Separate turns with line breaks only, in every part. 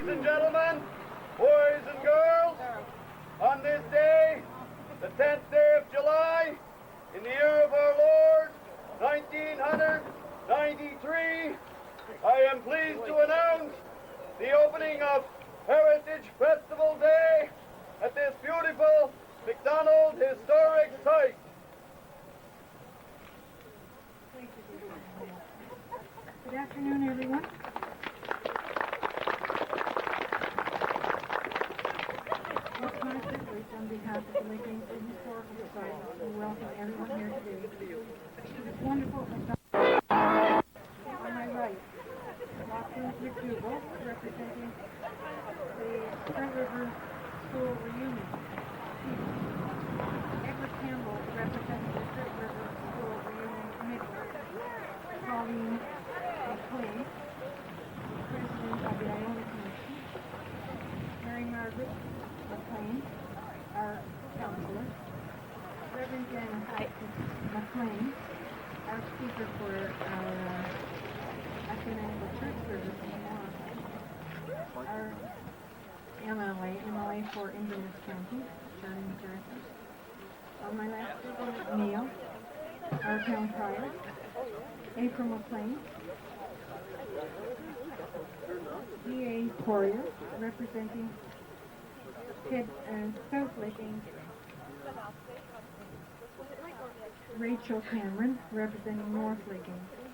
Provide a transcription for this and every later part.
Ladies and gentlemen, boys and girls, on this day, the 10th day of July, in the year of our Lord, 1993, I am pleased to announce the opening of Heritage Festival Day at this beautiful McDonald historic site.
Good afternoon, everyone. It's my privilege on behalf of the Lake Ainsley Historical Society to welcome everyone here today to this wonderful McDonald. On my right, Dr. McDougall, representing the Sprint River School reunion. Edward Campbell, representing the Sprint River School reunion committee. Pauline McLean, President of the Iona Commission. Mary Margaret McLean, our counselor. Reverend Janet McLean, our speaker for our ecumenical church service in Moore. Our MLA for Inverness County, Charlie McArthur. On my left is Neil, our town crier. April McLean, D.A. Poirier, representing South Lake Ainsley. Rachel Cameron, representing North Lake Ainsley.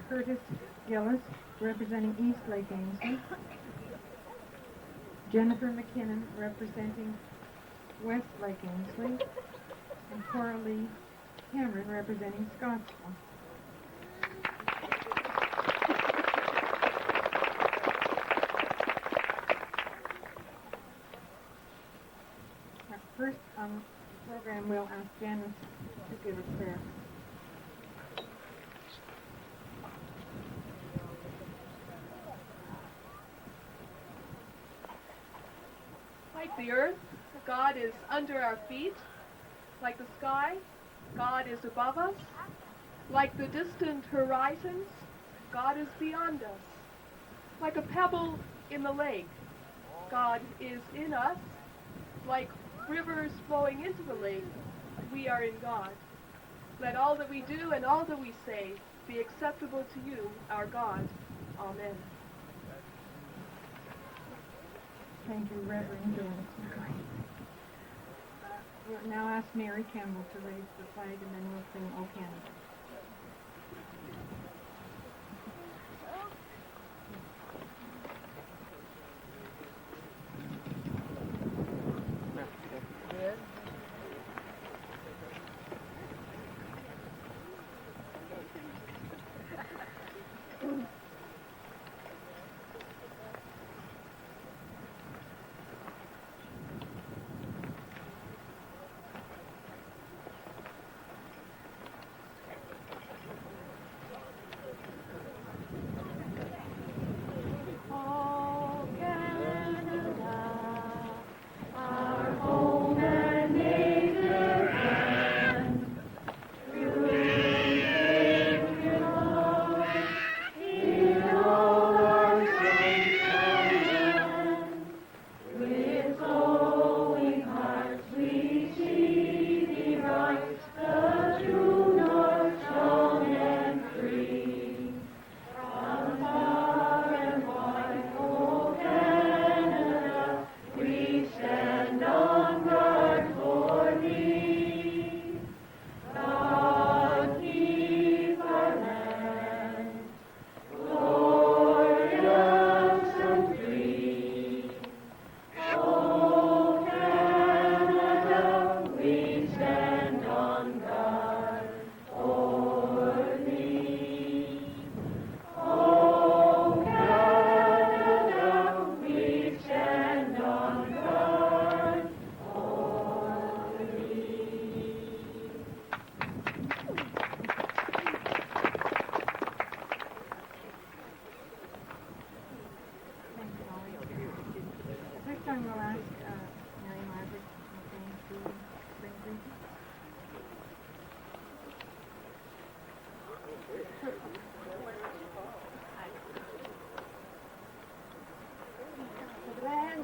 Curtis Gillis, representing East Lake Ainsley. Jennifer McKinnon, representing West Lake Ainsley. And Cora Lee Cameron, representing Scottsville. First on the program, we'll ask Janice to give a prayer.
Like the earth, God is under our feet. Like the sky, God is above us. Like the distant horizons, God is beyond us. Like a pebble in the lake, God is in us. Like rivers flowing into the lake, we are in God. Let all that we do and all that we say be acceptable to you, our God. Amen.
Thank you, Reverend Janice McLean. We'll now ask Mary Campbell to raise the flag, and then we'll sing O Canada.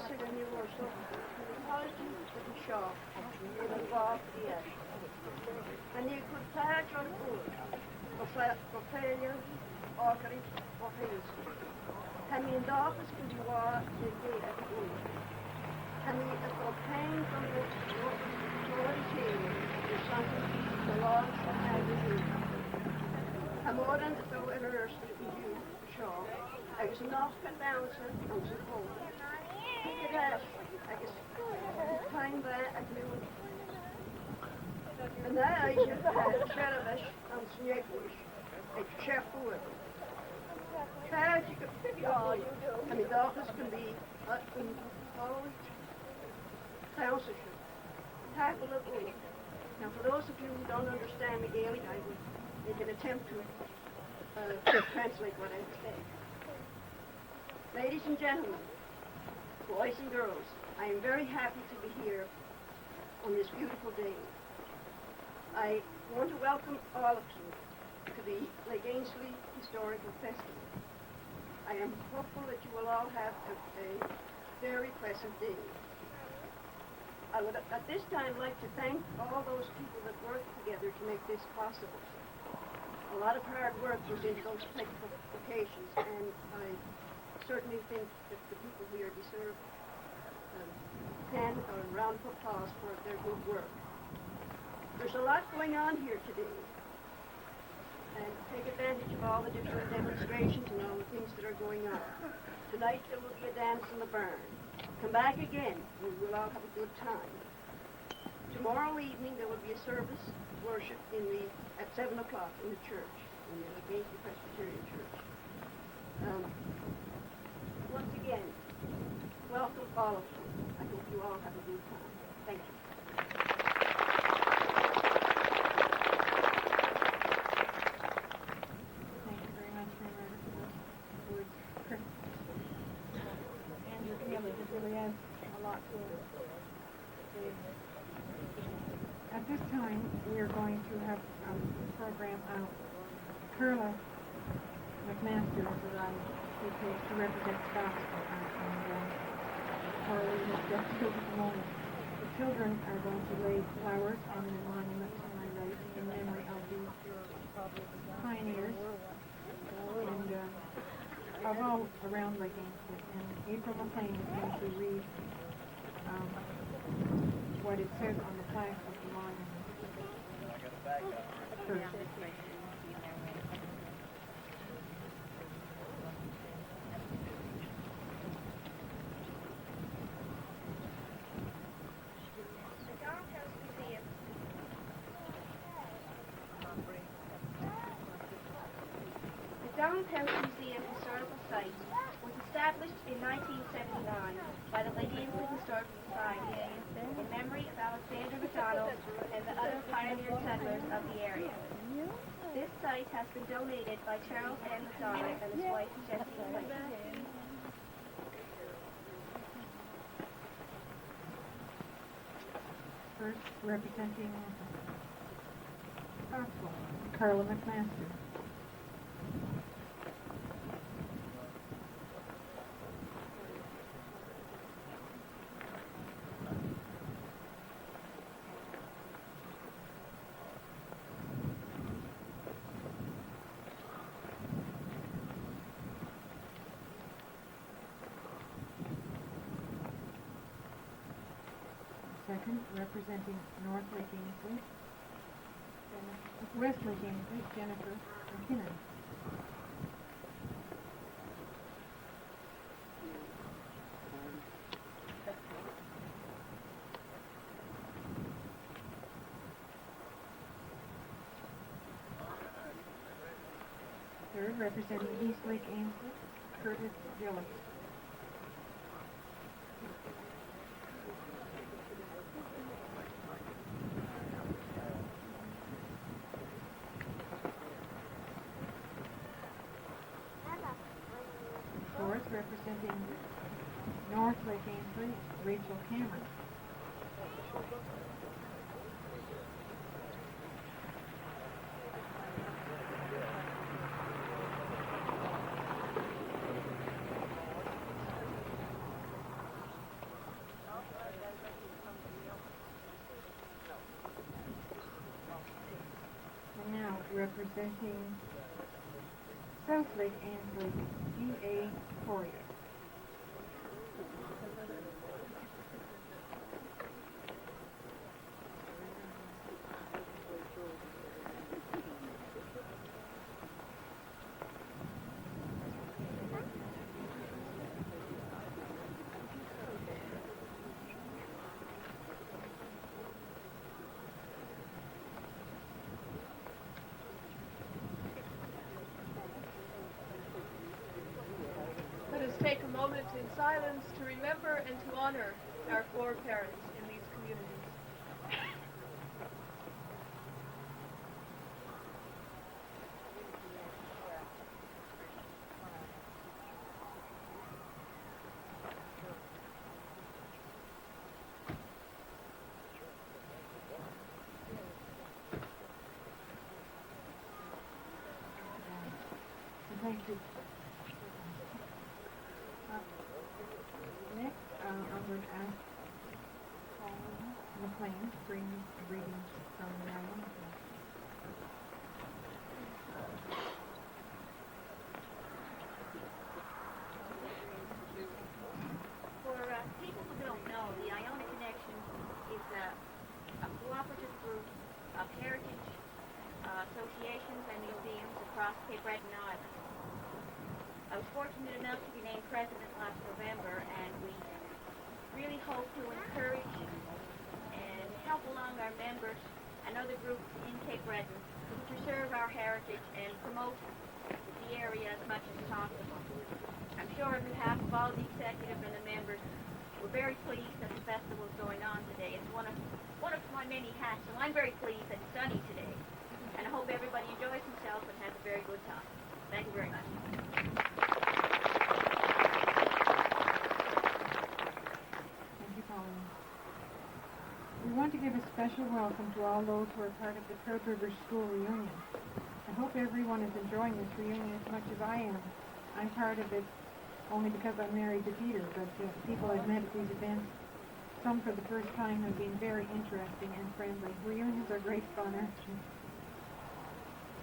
Minister in your worship, the college of the shop, in the walk the edge. And you could patch on food, for failure, orchery, or haste. And the office could be war, the gate at food. And the pain from the Lord's heel, the something, the Lord's of every a more than the errors that you show. I was not convinced on the whole. It has, I guess, time there at noon. And now I should have Cherevish and Sneakwish, a chef wood. Charge you could pick all, and the office can be in college, councilship, tackle it all. Now, for those of you who don't understand the Gaelic, I will make an attempt to translate what I say. Ladies and gentlemen, boys and girls, I am very happy to be here on this beautiful day. I want to welcome all of you to the Lake Ainsley Historical Festival. I am hopeful that you will all have a very pleasant day. I would at this time like to thank all those people that worked together to make this possible. A lot of hard work was into those type of occasions, and I certainly think that the people here deserve a round of applause for their good work. There's a lot going on here today, and take advantage of all the different demonstrations and all the things that are going on. Tonight there will be a dance in the barn. Come back again, and we'll all have a good time. Tomorrow evening there will be a service worship at 7 o'clock in the church, in the Lake Ainsley Presbyterian Church. Once again, welcome all of you. I hope you all have a good time. Thank you.
Thank you very much, Mayor, for those words. Andrew Cayley just really has a lot to say. At this time, we are going to have a program out. Carla McMaster has arrived to represent the gospel, and Carla has just took the moment. The children are going to lay flowers on the monument to my right in memory of the pioneers and of all around Lake Ainsley. And April McLean is going to read what it says on the plaque of the monument. First.
Townhouse Museum Historical Site was established in 1979 by the Lake Ainsley Historical Society in memory of Alexander MacDonald and the other pioneer settlers of the area. This site has been donated by Charles N. MacDonald and his wife Jessie White.
First, representing Gospel, Carla McMaster. Second, representing North Lake Ainsley, West Lake Ainsley, Jennifer McKinnon. Third, representing East Lake Ainsley, Curtis Gillis. Fourth, representing North Lake Ainsley, Rachel Cameron. representing Southlake Ansley, G.A. Poirier.
Let us take a moment in silence to remember and to honor our foreparents in these communities.
Thank you. Next, I'm going to ask Paul McLean to bring the readings from the album.
For people who don't know, the Iona Connection is a cooperative group of heritage associations and museums across Cape Breton Island. I was fortunate enough to be named president last November, and we really hope to encourage and help along our members and other groups in Cape Breton to preserve our heritage and promote the area as much as possible. I'm sure on behalf of all the executive and the members, we're very pleased that the festival is going on today. It's one of my many hats, so I'm very pleased that it's sunny today. And I hope everybody enjoys themselves and has a very good time. Thank you very much.
Thank you, Pauline. We want to give a special welcome to all those who are part of the Trout River School reunion. I hope everyone is enjoying this reunion as much as I am. I'm part of it only because I'm married to Peter, but people I've met at these events, some for the first time, have been very interesting and friendly. Reunions are great fun, actually.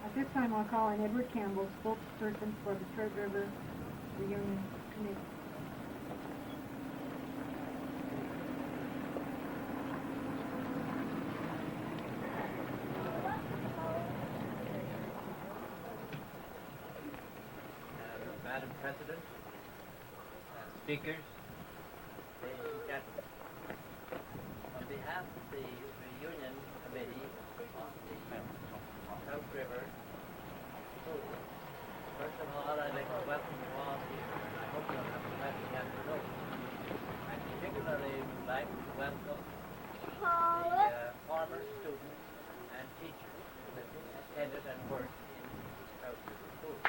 At this time, I'll call on Edward Campbell, spokesperson for the Trout River Reunion Committee.
Madam President, speakers, ladies and gentlemen, on behalf of the Reunion Committee of the Trout River School, first of all, I'd like to welcome you all here, and I hope you'll have a pleasant afternoon. I particularly would like to welcome the former students and teachers that attended and worked in Trout River School.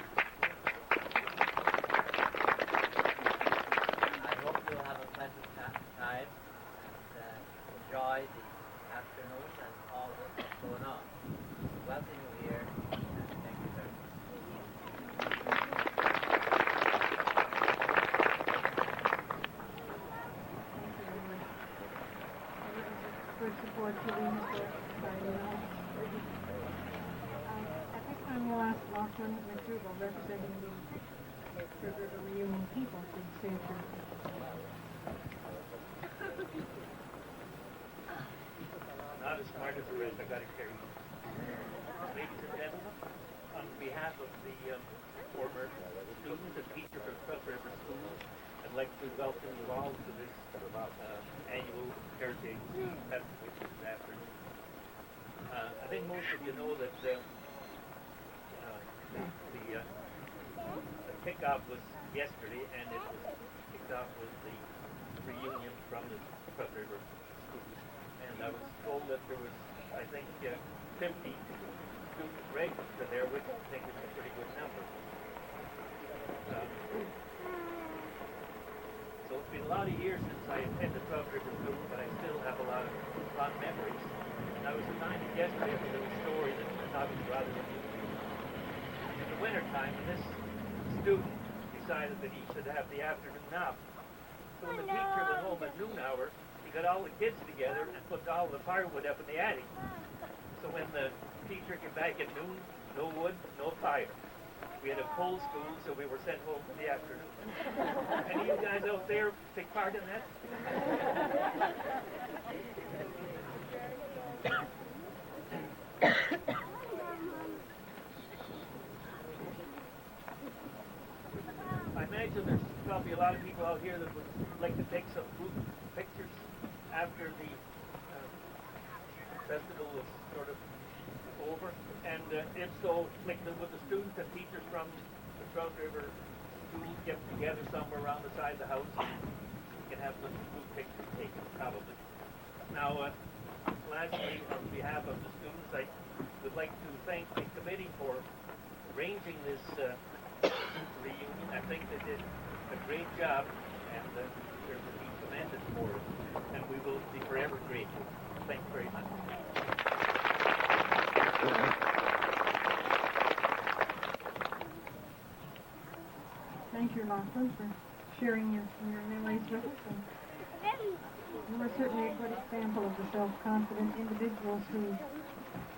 You'll have a pleasant time and enjoy the afternoon and all that's going on. Welcome you here, and thank you very much.
For support to the Historic Society. At this time, we'll ask Lachlan McDougall, representing the Trout River Reunion people, to say a few.
Not as smart as the rest, I got to carry you. Ladies and gentlemen, on behalf of the former students and teachers of Trout River School, I'd like to welcome you all to this annual Heritage Festival this afternoon. I think most of you know that the kickoff was yesterday, and it was kicked off with the reunion from the Trout River School. And I was told that there was, I think, 50 students registered there, which I think is a pretty good number. So it's been a lot of years since I attended Trout River School, but I still have a lot of memories. And I was reminded yesterday of a little story that I thought was rather amusing. In the wintertime, this student decided that he should have the afternoon off. So when the teacher went home at noon hour, he got all the kids together and put all the firewood up in the attic. So when the teacher came back at noon, the no wood, no fire. We had a cold school, so we were sent home in the afternoon. Any of you guys out there take part in that? I imagine there's probably a lot of people out here that would like to take some group pictures after the festival is sort of over. And if so, like with the students and teachers from the Trout River School get together somewhere around the side of the house, we can have some group pictures taken probably. Now, lastly, on behalf of the students, I would like to thank the committee for arranging this reunion. I think they did a great job, and they're to be commended for it, and we will be forever grateful. Thanks very much.
Thank you, Lachlan, for sharing your memories with us. And you were certainly a good example of the self-confident individuals whose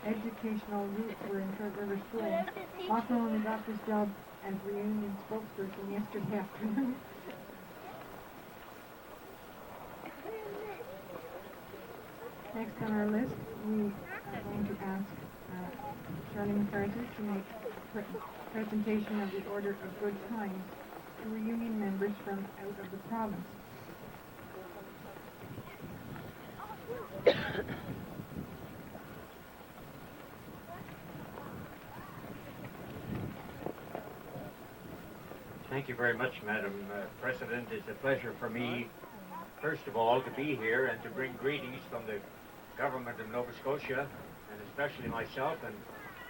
educational roots were in Trout River School. Lachlan only got this job as reunion spokesperson yesterday afternoon. Next on our list, we are going to ask Charlie MacArthur to make a presentation of the Order of Good Times to reunion members from out of the province.
Thank you very much, Madam President. It's a pleasure for me, first of all, to be here and to bring greetings from the government of Nova Scotia, and especially myself, and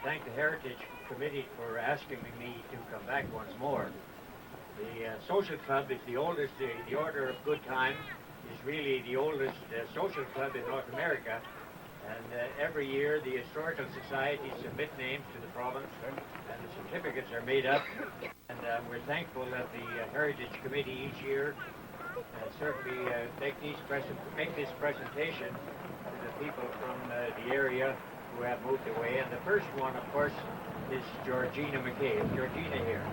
thank the Heritage Committee for asking me to come back once more. The Social Club is the oldest, the Order of Good Time is really the oldest social club in North America, and every year the Historical Society submit names to the province, and the certificates are made up, and we're thankful that the Heritage Committee each year certainly make this presentation to the people from the area who have moved away. And the first one, of course, is Georgina McKay. Is Georgina here?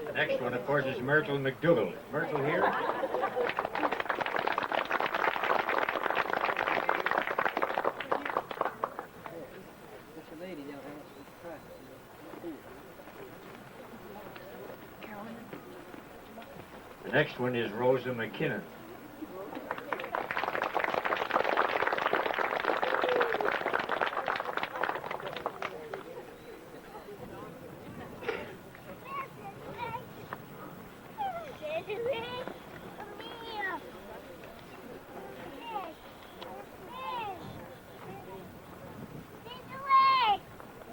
The next one, of course, is Myrtle McDougall. Is Myrtle here? The next one is Rosa McKinnon.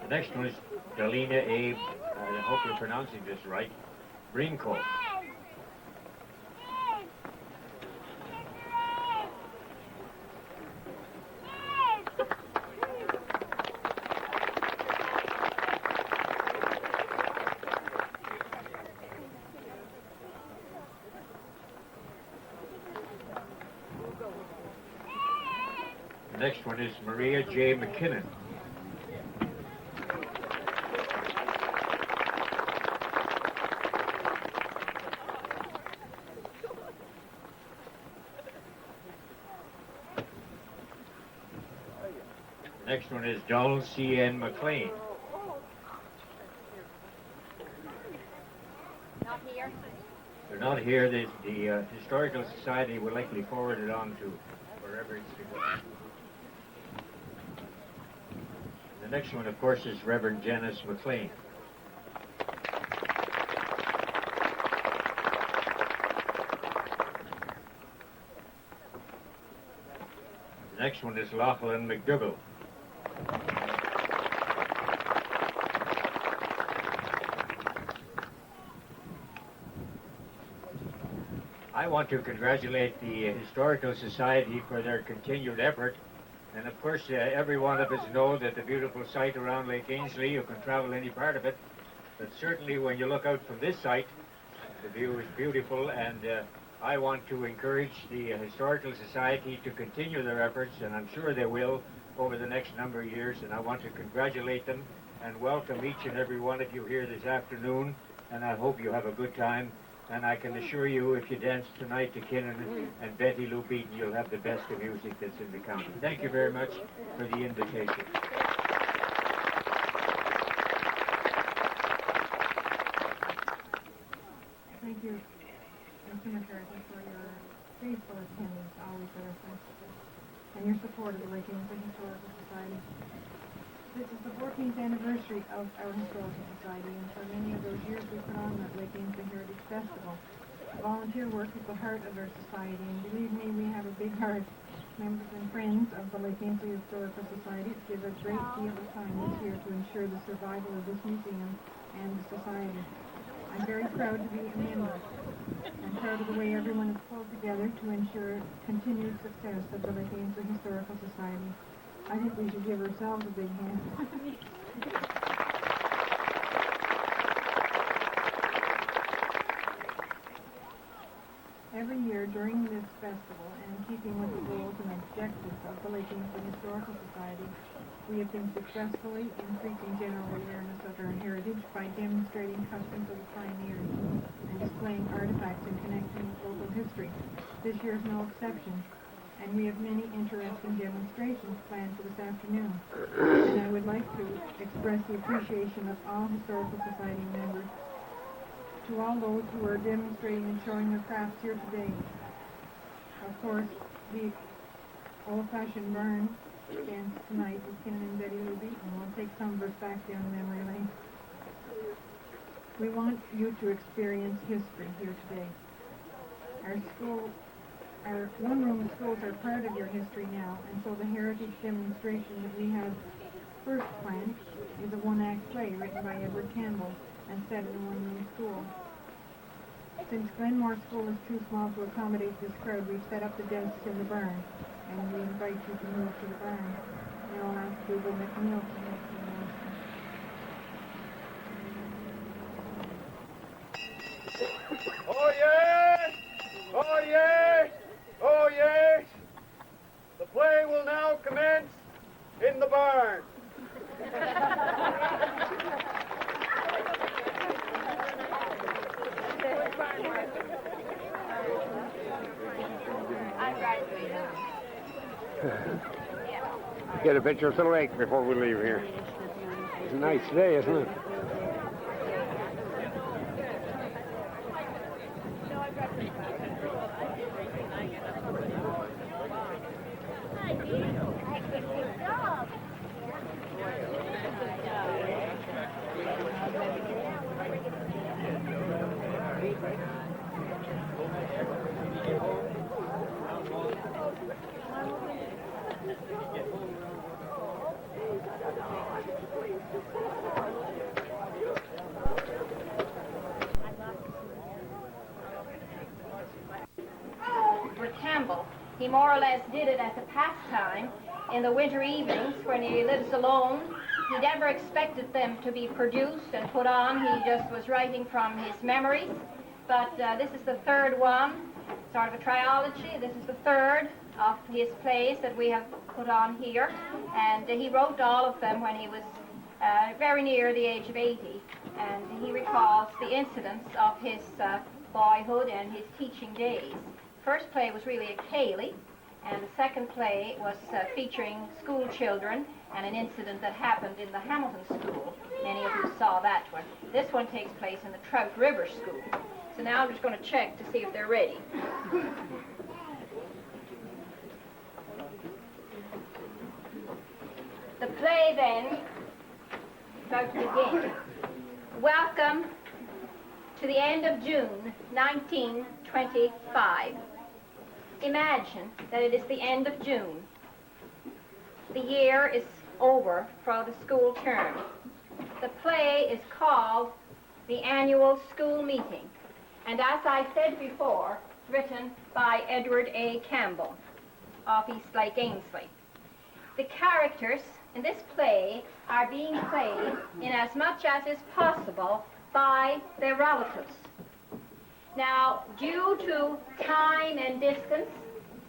The next one is Delina A. I hope you're pronouncing this right. Brinko. The next one is Maria J. McKinnon. The next one is Donald C.N. McLean.
Not here.
They're not here. The Historical Society will likely forward it on to wherever it's to go. The next one, of course, is Reverend Janice McLean. The next one is Lachlan McDougall. I want to congratulate the Historical Society for their continued effort. And of course, every one of us know that the beautiful site around Lake Ainsley, you can travel any part of it. But certainly when you look out from this site, the view is beautiful, and I want to encourage the Historical Society to continue their efforts, and I'm sure they will over the next number of years, and I want to congratulate them and welcome each and every one of you here this afternoon, and I hope you have a good time. And I can assure you, if you dance tonight to Kinnan and Betty Lou Beaton, you'll have the best of music that's in the county. Thank you very much for the invitation.
Thank you, Mr. McCarthy, for your faithful attendance always at our festival and your support of the Lake Ainsley Historical Society. This is the 14th anniversary of our Historical Society, and for many of those years we put on the Lake Ainsley Heritage Festival. Volunteer work is the heart of our society, and believe me, we have a big heart. Members and friends of the Lake Ainsley Historical Society give a great deal of time this year to ensure the survival of this museum and the society. I'm very proud to be a member. I'm proud of the way everyone has pulled together to ensure continued success of the Lake Ainsley Historical Society. I think we should give ourselves a big hand. Every year during this festival, and in keeping with the goals and objectives of the Lake Ainsley Historical Society, we have been successfully increasing general awareness of our heritage by demonstrating customs of the pioneers and displaying artifacts in connection with local history. This year is no exception, and we have many interesting demonstrations planned for this afternoon. And I would like to express the appreciation of all Historical Society members to all those who are demonstrating and showing their crafts here today. Of course, the old-fashioned burn dance tonight with Kinnan and Betty Lou Beaton will take some of us back down memory lane. We want you to experience history here today. Our one-room schools are part of your history now, and so the heritage demonstration that we have first planned is a one-act play written by Edward Campbell and set in a one-room school. Since Glenmore School is too small to accommodate this crowd, we've set up the desks in the barn, and we invite you to move to the barn. Now I'll ask Google McNeil to make the announcement.
Oh yes! Oh yes! Oh yes! The play will now commence in the barn.
Get a picture of the lake before we leave here. It's a nice day, isn't it?
Campbell. He more or less did it as a pastime in the winter evenings when he lives alone. He never expected them to be produced and put on. He just was writing from his memories. But this is the third one, sort of a trilogy. This is the third of his plays that we have put on here. And he wrote all of them when he was very near the age of 80. And he recalls the incidents of his boyhood and his teaching days. First play was really a Cayley, and the second play was featuring school children and an incident that happened in the Hamilton School. Many of you saw that one. This one takes place in the Trout River School. So now I'm just going to check to see if they're ready. The play then is about to begin. Welcome to the end of June 1925. Imagine that it is the end of June. The year is over for the school term. The play is called The Annual School Meeting. And as I said before,
written by Edward A. Campbell of Eastlake, Ainsley. The characters in this play are being played in as much as is possible by their relatives. Now, due to time and distance,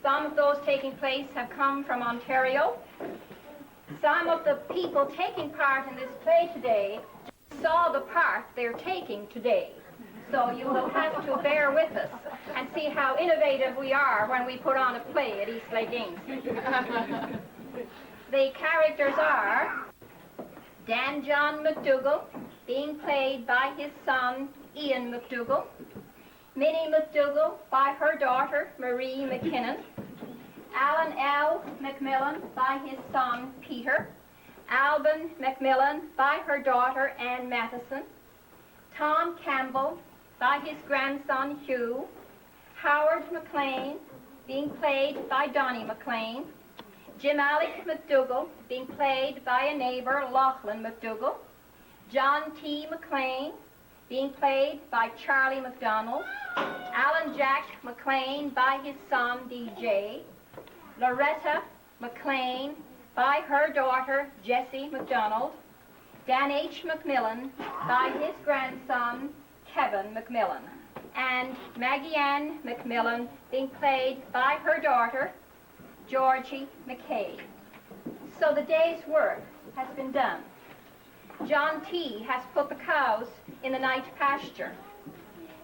some of those taking place have come from Ontario. Some of the people taking part in this play today saw the part they're taking today. So you will have to bear with us and see how innovative we are when we put on a play at Eastlake Ainsley. The characters are Dan John McDougall, being played by his son Ian McDougall, Minnie McDougall by her daughter Marie McKinnon, Alan L. McMillan by his son Peter, Alban McMillan by her daughter Ann Matheson, Tom Campbell by his grandson Hugh, Howard McLean being played by Donnie McLean, Jim Alec McDougall being played by a neighbor Lachlan McDougall, John T. McLean being played by Charlie McDonald, Alan Jack McLean by his son DJ, Loretta McLean by her daughter Jessie McDonald, Dan H. McMillan by his grandson Kevin McMillan, and Maggie Ann McMillan being played by her daughter Georgie McKay. So the day's work has been done. John T. has put the cows in the night pasture.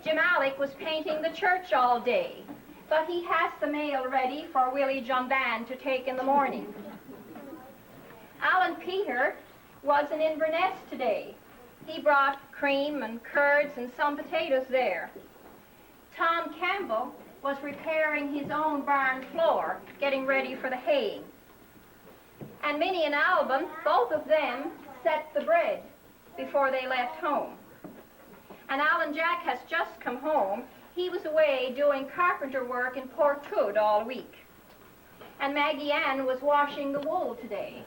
Jim Alec was painting the church all day, but he has the mail ready for Willie John Van to take in the morning. Alan Peter was in Inverness today. He brought cream and curds and some potatoes there. Tom Campbell was repairing his own barn floor, getting ready for the haying. And Minnie and Alban, both of them, set the bread before they left home. And Alan Jack has just come home. He was away doing carpenter work in Port Hood all week. And Maggie Ann was washing the wool today.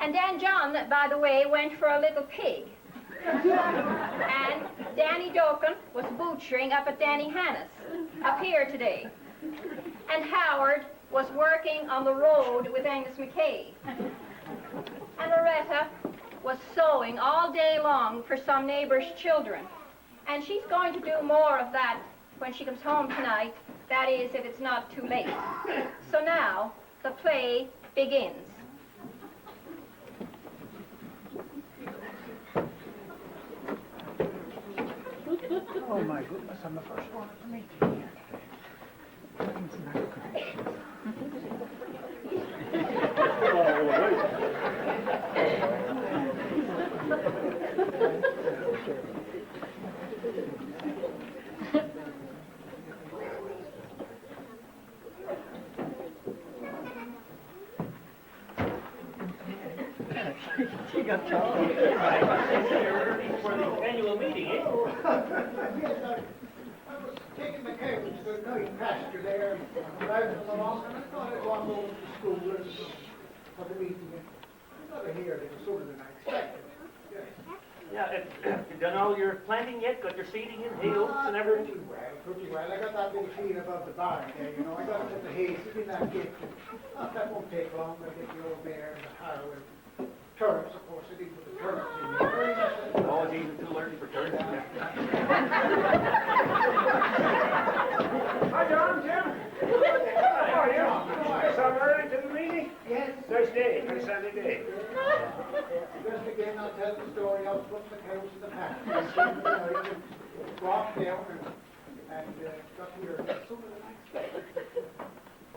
And Dan John, by the way, went for a little pig. And Danny Doken was butchering up at Danny Hannes, up here today. And Howard was working on the road with Angus McKay. And Loretta was sewing all day long for some neighbor's children. And she's going to do more of that when she comes home tonight, that is, if it's not too late. So now, the play begins.
Oh my goodness, I'm the first one at the meeting here. Isn't that gracious?
She got Charlie. For the annual meeting, eh?
Yes, I was taking the cows to the night pasture there, driving them along, and I thought I'd walk over to school for the meeting. I thought I'd hear it sooner than I expected. Yes.
Yeah, you done all your planting yet? Got your seeding in, hay oats and everything?
Pretty well. I got that little field above the barn there, you know. I got to put the hay in that gate. That won't take long. I'll get the old mare and the harrow and turnips, of course. I didn't put the turnips in there. Very nice.
Oh, it's even too early for turnips.
Hi, John, Jim. How are you? Some early to the meeting?
Yes.
Nice day, nice sunny day.
Just again, I'll tell the story. I'll put the cows in the pasture. Walked down and got here sooner than I expected.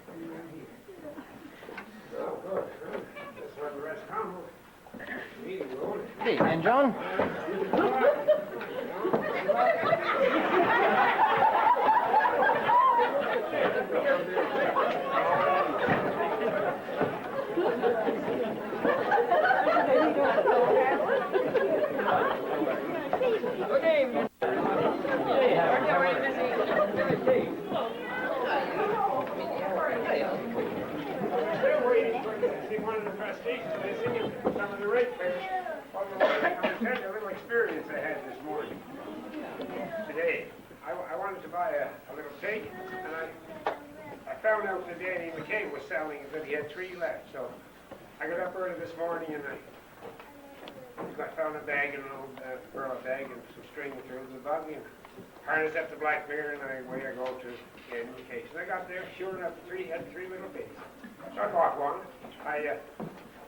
And you're in here.
Oh, good. Just let the rest come. Meeting going.
Hey, and John?
Good evening. Still waiting for you to see one of the trustees. They see some of the ratepayers on the way to come attend a little experience I had this morning. Today,
I wanted to buy a little pig, and I found out that Danny McKay was selling that he had 3 left. So I got up early this morning and I found a bag and an old burlap bag and some string through the buggy and harnessed up the black mare, and away I go to Danny McKay's. And I got there, sure enough, had 3 little pigs. So I bought one. I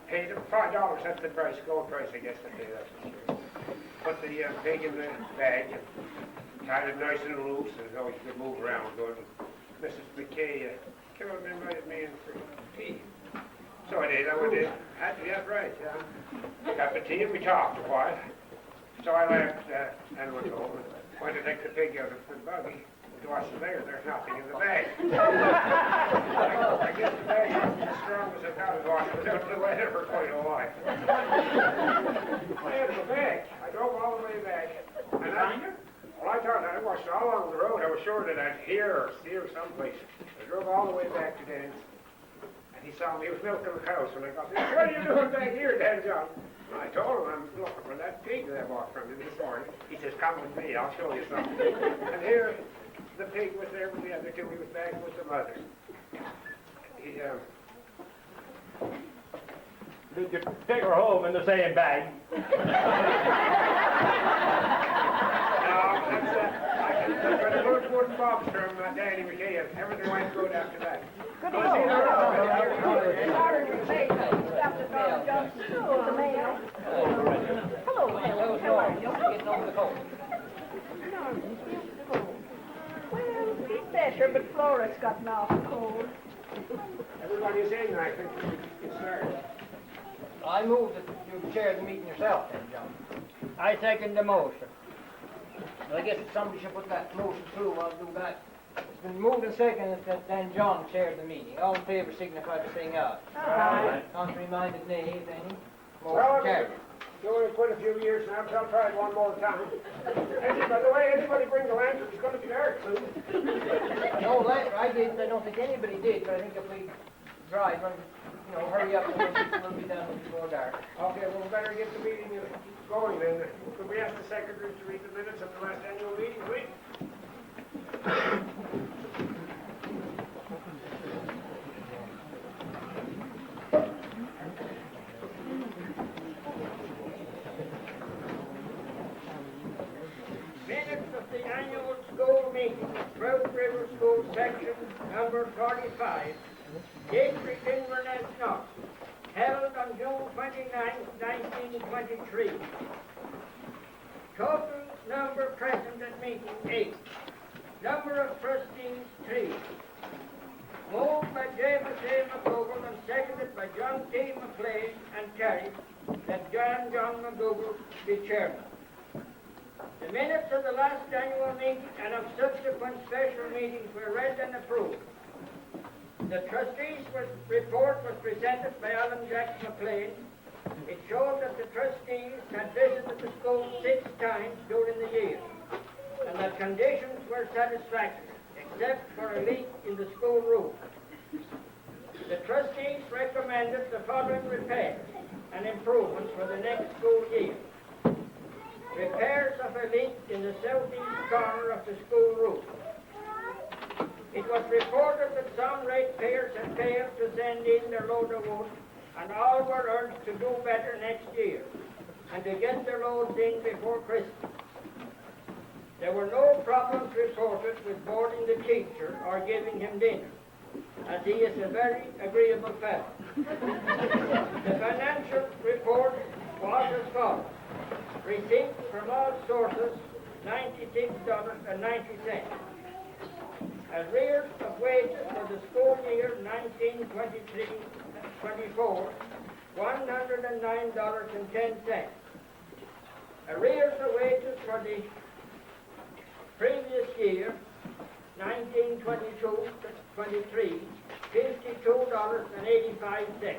paid him $5. That's the price, gold price, I guess. I paid that for sure. Put the pig in the bag and tied it nice and loose, and so he could move around good. Mrs. McKay came up and invited me in for tea. So I did, had to get right, yeah. Got the tea and we talked a while. So I left and went home and went to take the pig out of the buggy. There's nothing in the bag. I guess the bag wasn't as strong as I thought it was. It was out of the weather for quite a while. I had the bag. I drove all the way back. And I thought I watched all along the road. I was sure that I'd hear or see her someplace. I drove all the way back to Dan's. And he saw me. He was milking the cows when I got there. What are you doing back here, Dan John? I told him I'm looking for that pig that I bought from you this morning. He says, come with me. I'll show you something. And here, the pig was there with the other 2. He was back with the mother.
Did you take her home in the same bag?
No, that's for the first wooden box from Danny McKay. Everything went good after that.
Good evening. Sorry to say that. Dr. John Johnson, the mayor. Hello, Helen. How are you?
Getting over the cold.
Well, he's better, but Flora's gotten awful cold.
Everybody's in, I think we can start.
I move that you chair the meeting yourself, then, John. I second the motion. Well, I guess if somebody should put that motion through, I'll do that. It's been moved and seconded that then John chaired the meeting. All in favour signify by saying aye.
Aye.
Contrary-minded, nay, if any.
Well,
Motion carried.
you only quit a few years now, so I'll try it one more time. By the way, anybody bring the lantern? It's going to be dark soon.
No, I didn't. I don't think anybody did, but I think if we drive and, hurry up, we'll be done before dark.
Okay, well, we better get the meeting going then. Could we ask the secretary to read the minutes of the last annual meeting, please?
Minutes of the annual school meeting, Trout River School Section number 45, District Inverness North, held on June 29, 1923. Total number present at meeting 8. Number of trustees 3. Moved by James A. McDougall and seconded by John T. McLean and carried that John McDougall be chairman. The minutes of the last annual meeting and of subsequent special meetings were read and approved. The trustees' report was presented by Alan Jack McLean. It showed that the trustees had visited the school 6 times during the year, and that conditions were satisfactory, except for a leak in the school roof. The trustees recommended the following repairs and improvements for the next school year. Repairs of a leak in the southeast corner of the school roof. It was reported that some ratepayers had failed to send in their load of wood, and all were urged to do better next year, and to get their loads in before Christmas. There were no problems reported with boarding the teacher or giving him dinner, as he is a very agreeable fellow. The financial report was as follows. Receipts from all sources, $96.90. Arrears of wages for the school year 1923-24, $109.10. Arrears of wages for the previous year, 1922-23, $52.85.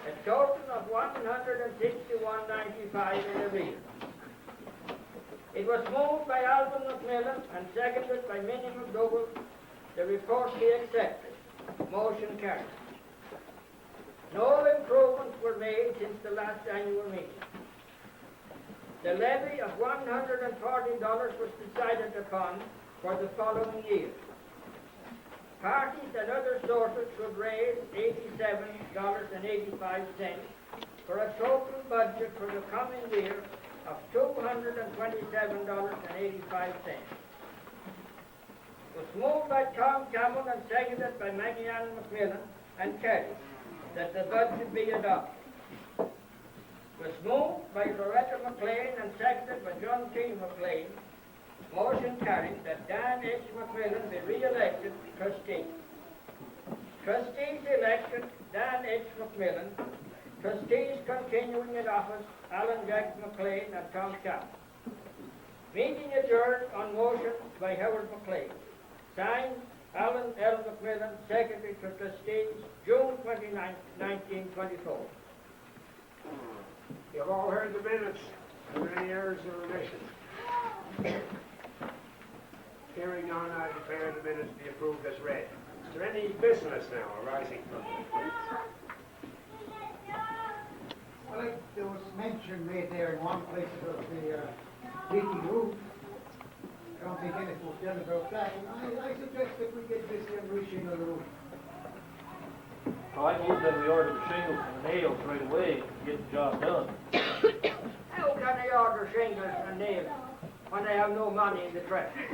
A total of $161.95 in arrears. It was moved by Alvin McMillan and seconded by Minnie McDougall. The report be accepted. Motion carried. No improvements were made since the last annual meeting. The levy of $140 was decided upon for the following year. Parties and other sources should raise $87.85 for a total budget for the coming year of $227.85. Was moved by Tom Campbell and seconded by Maggie Ann McMillan and Kelly that the budget be adopted. Was moved by Loretta McLean and seconded by John T. McLean. Motion carried that Dan H. McMillan be re-elected trustee. Trustees elected Dan H. McMillan. Trustees continuing in office Alan Jack McLean and Tom Campbell. Meeting adjourned on motion by Howard McLean. Signed, Alan L. McMillan, Secretary to Trustees, June 29, 1924.
You've all heard the minutes. Are there any errors or omissions? Hearing none, I declare the minutes be approved as read. Is there any business now arising from it?
Well, there was mention made there in one place about the leaky roof. I don't think anything was done about that. And I suggest that we get busy and reshingle the roof.
I move that we order the shingles and the nails right away to get the job done.
How can they order shingles and nails when they have no money in the treasury?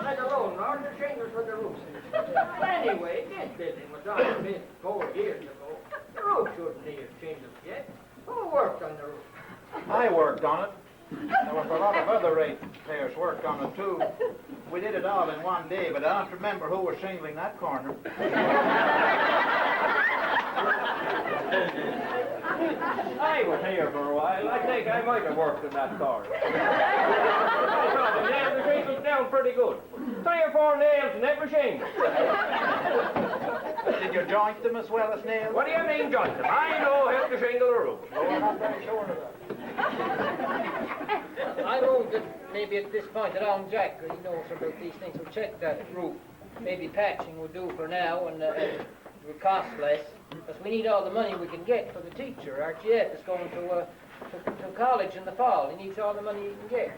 Let alone order shingles for the roof. But anyway, this building was on the bid 4 years ago. The roof shouldn't need shingles yet. Who worked on the roof?
I worked on it. There was a lot of other ratepayers worked on it too. We did it all in one day, but I don't remember who was shingling that corner.
I was here for a while. I think I might have worked in that corner. I probably nailed the shingles down pretty good. 3 or 4 nails in every shingle.
Did you joint them as well as nails?
What do you mean, joint them? I know how to shingle a roof.
No, I'm not very sure of that.
I move that maybe at this point that Alan Jack, he knows about these things, will check that roof. Maybe patching will do for now and it will cost less. Because we need all the money we can get for the teacher. Archie is going to college in the fall. He needs all the money he can get.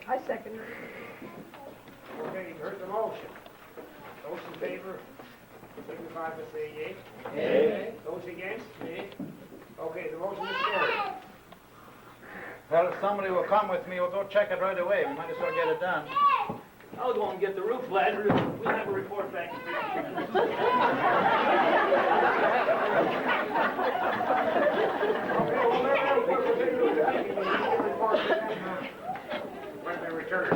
I second it.
Okay, you've heard the motion. Those in favor, signify by saying yea.
Yea.
Those against? Nay. Okay, the motion is carried.
Well, if somebody will come with me, we'll go check it right away. We might as well get it done.
I'll go and get the roof ladder. We'll have a report back.
When they return.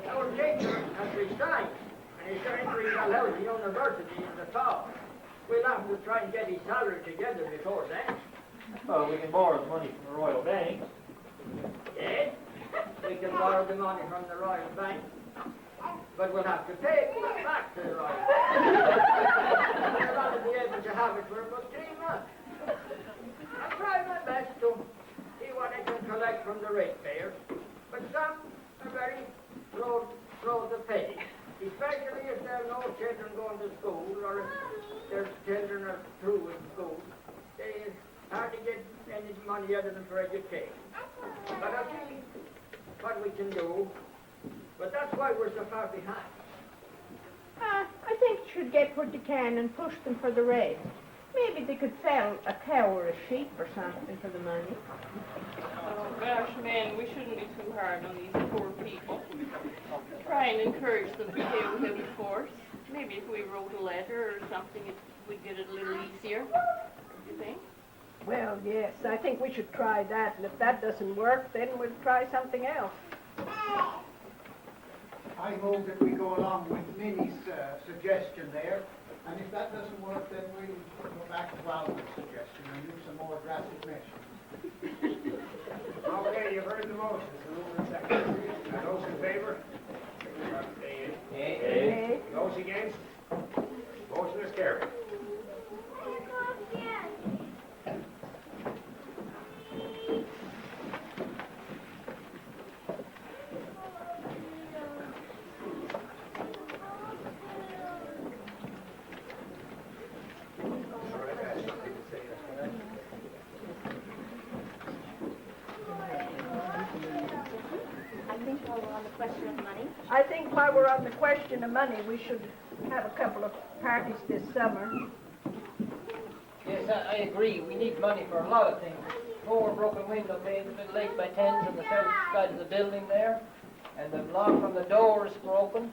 Our teacher has resigned, and he's entering the university in the fall. We'll have to try and get his salary together before then.
Well, we can borrow the money from the Royal Bank.
Yes, we can borrow the money from the Royal Bank, but we'll have to pay it back to the Royal Bank. We'll not be able to have it for about 3 months. I'll try my best to see what I can collect from the ratepayers, but some are very slow to pay, especially if there are no children going to school or if their children are through in school. They hard to get any money out of them for education. But I'll see what we can do. But that's why we're so far behind.
I think you should get what you can and push them for the rate. Maybe they could sell a cow or a sheep or something for the money.
Oh gosh, man, we shouldn't be too hard on these poor people. Try and encourage them to pay without force. Maybe if we wrote a letter or something, we'd get it a little easier. What do you think?
Well, yes, I think we should try that, and if that doesn't work, then we'll try something else.
I move that we go along with Minnie's suggestion there, and if that doesn't work, then we'll go back to Walter's suggestion and use some more drastic measures.
Okay, you've heard the motion. So move in second. Those in favor? Signify by saying yea.
Yea.
Those against? Motion is carried.
while we're on the question of money.
I think while we're on the question of money, we should have a couple of parties this summer.
Yes, I agree. We need money for a lot of things. 4 broken window panes, a bit late by 10s on the south side of the building there. And the lock from the door is broken.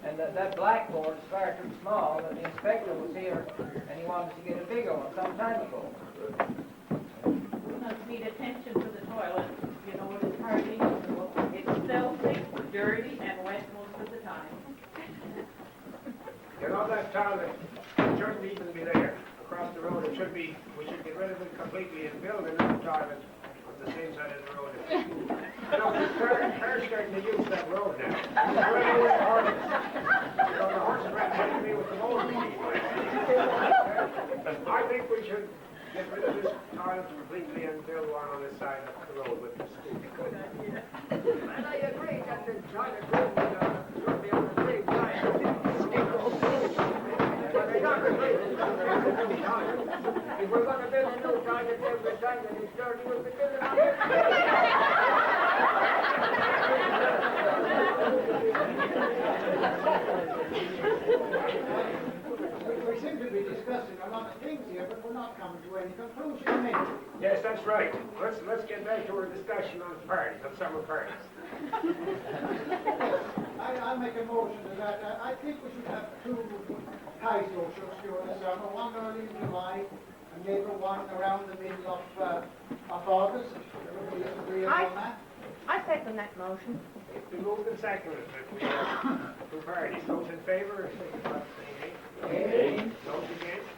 And that blackboard is far too small. And the inspector was here and he wanted to get a bigger one some time ago.
We must need attention to the toilet. You know, it is hardly usable. It's filthy, dirty, and wet most of the time.
You know, that toilet shouldn't even be there. Across the road, it should be, we should get rid of it completely and build another toilet on the same side of the road. You know, they're starting to use that road now. They're running with the horses. You know, the horses ran hitting me with the motor machine. I think we should get rid of this toilet completely and build one on this side of the road with the school.
Good idea. And I agree that the toilet room should be on the same side. But they don't agree. If we're going to build a new toilet every time that it's dirty, we'll be building on it.
We seem to be discussing a lot of things here, but we're not coming to any conclusion.
Yes, that's right. Let's get back to our discussion on parties, on summer parties.
I'll make a motion to that. I think we should have 2 high socials during the summer, one early in July, and maybe one around the middle of August. Everybody agree on that?
I second that motion.
It's been moved and seconded that we have 2 parties. Those in favor, signify by saying aye. Aye. Those against?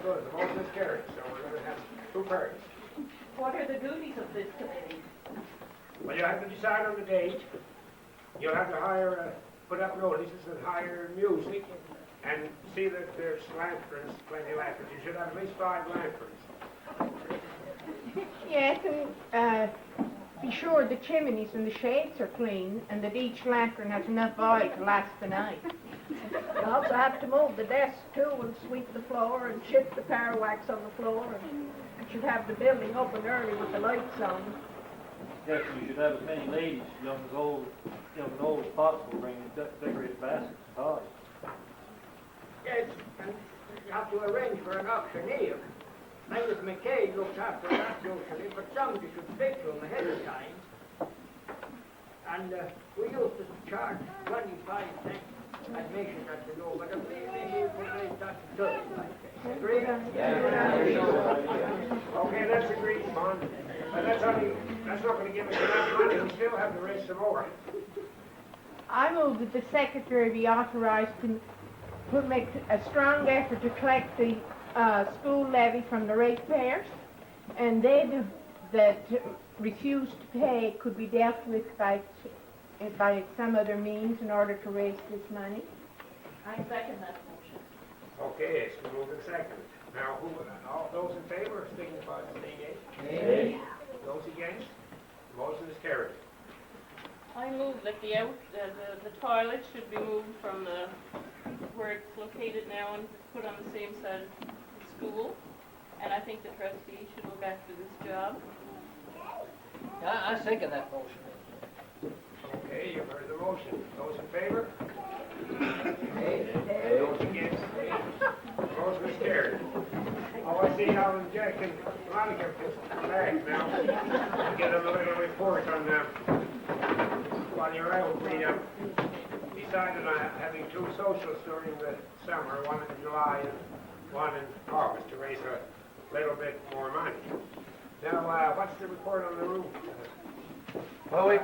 Good, the motion is carried, so we're going to have 2 parties.
What are the duties of this committee?
Well, you have to decide on the date. You'll have to hire, put up notices and hire music, and see that there's lanterns, plenty of lanterns. You should have at least 5 lanterns.
Yes, and be sure the chimneys and the shades are clean, and that each lantern has enough oil to last the night.
You also have to move the desk too, and sweep the floor, and shift the power wax on the floor, and you should have the building open early with the lights on.
Yes, you should have as many ladies, young and old as possible, bringing decorated baskets and pots.
Yes, and you have to arrange for an auctioneer. Maybe McKay looks after that usually, but somebody should speak to him ahead of time. And we used to charge 25 cents admission at the door, but maybe we could raise that to 30. Agree?
Okay, that's agreed upon. But that's not going to give us enough money. We still have to raise some more.
I move that the secretary be authorized to make a strong effort to collect the school levy from the ratepayers, and they that refuse to pay could be dealt with by some other means in order to raise this money.
I second that motion.
Okay, it's been moved and seconded. Now, all those in favor, signify by saying aye.
Aye.
Those against? The motion is carried.
I move that the toilet should be moved from where it's located now and put on the same side of the school. And I think the trustee should look after this job.
I second that motion.
Okay, you've heard the motion. Those in favor?
Aye.
Those against? The motion is carried. Oh, I see how Jack and Monica just back now. I'll get them a little report on them. While you're out, we decided on having 2 socials during the summer, one in July and one in August, to raise a little bit more money. Now, what's the report on the roof?
Well, we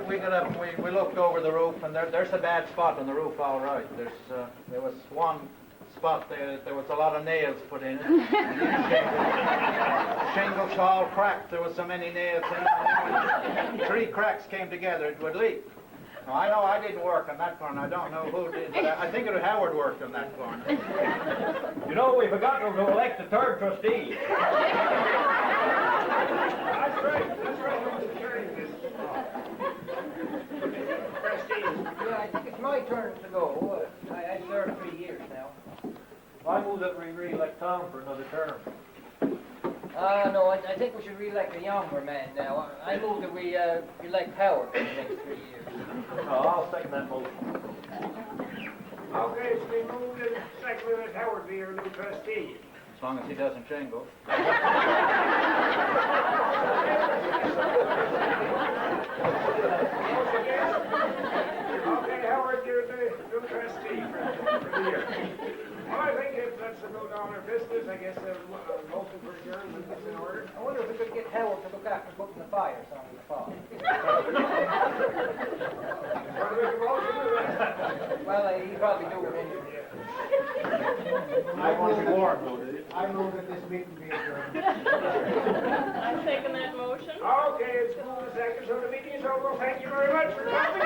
looked over the roof, and there's a bad spot on the roof, all right. There was one spot there was a lot of nails put in it. Shingles all cracked. There was so many nails in it. 3 cracks came together, it would leak. Now, I know I didn't work on that corner. I don't know who did, but I think Howard worked on that corner.
You know, we forgot to elect the 3rd trustee.
That's right, Mr. Chairman. Trustees.
Yeah, I think it's my turn to go. I served 3 years now.
I move that we re-elect Tom for another term.
No, I think we should re-elect a younger man now. I move that we elect Howard for the next 3 years.
I'll second that motion.
Okay, it's been moved and seconded that Howard be our new trustee.
As long as he doesn't jingle.
Okay, Howard, you're the new trustee for the year. Well, I think if that's a no dollar business, I guess a motion for adjournment is in order.
I wonder if we could get Howard to look after putting the fires on in the fall.
Want to make a motion or what?
Well, he probably do it anyway.
I want to be warm, though, did it? I move that this meeting be adjourned.
I second that motion.
Okay, it's moved and seconded, so the meeting is over. Thank you very much for coming.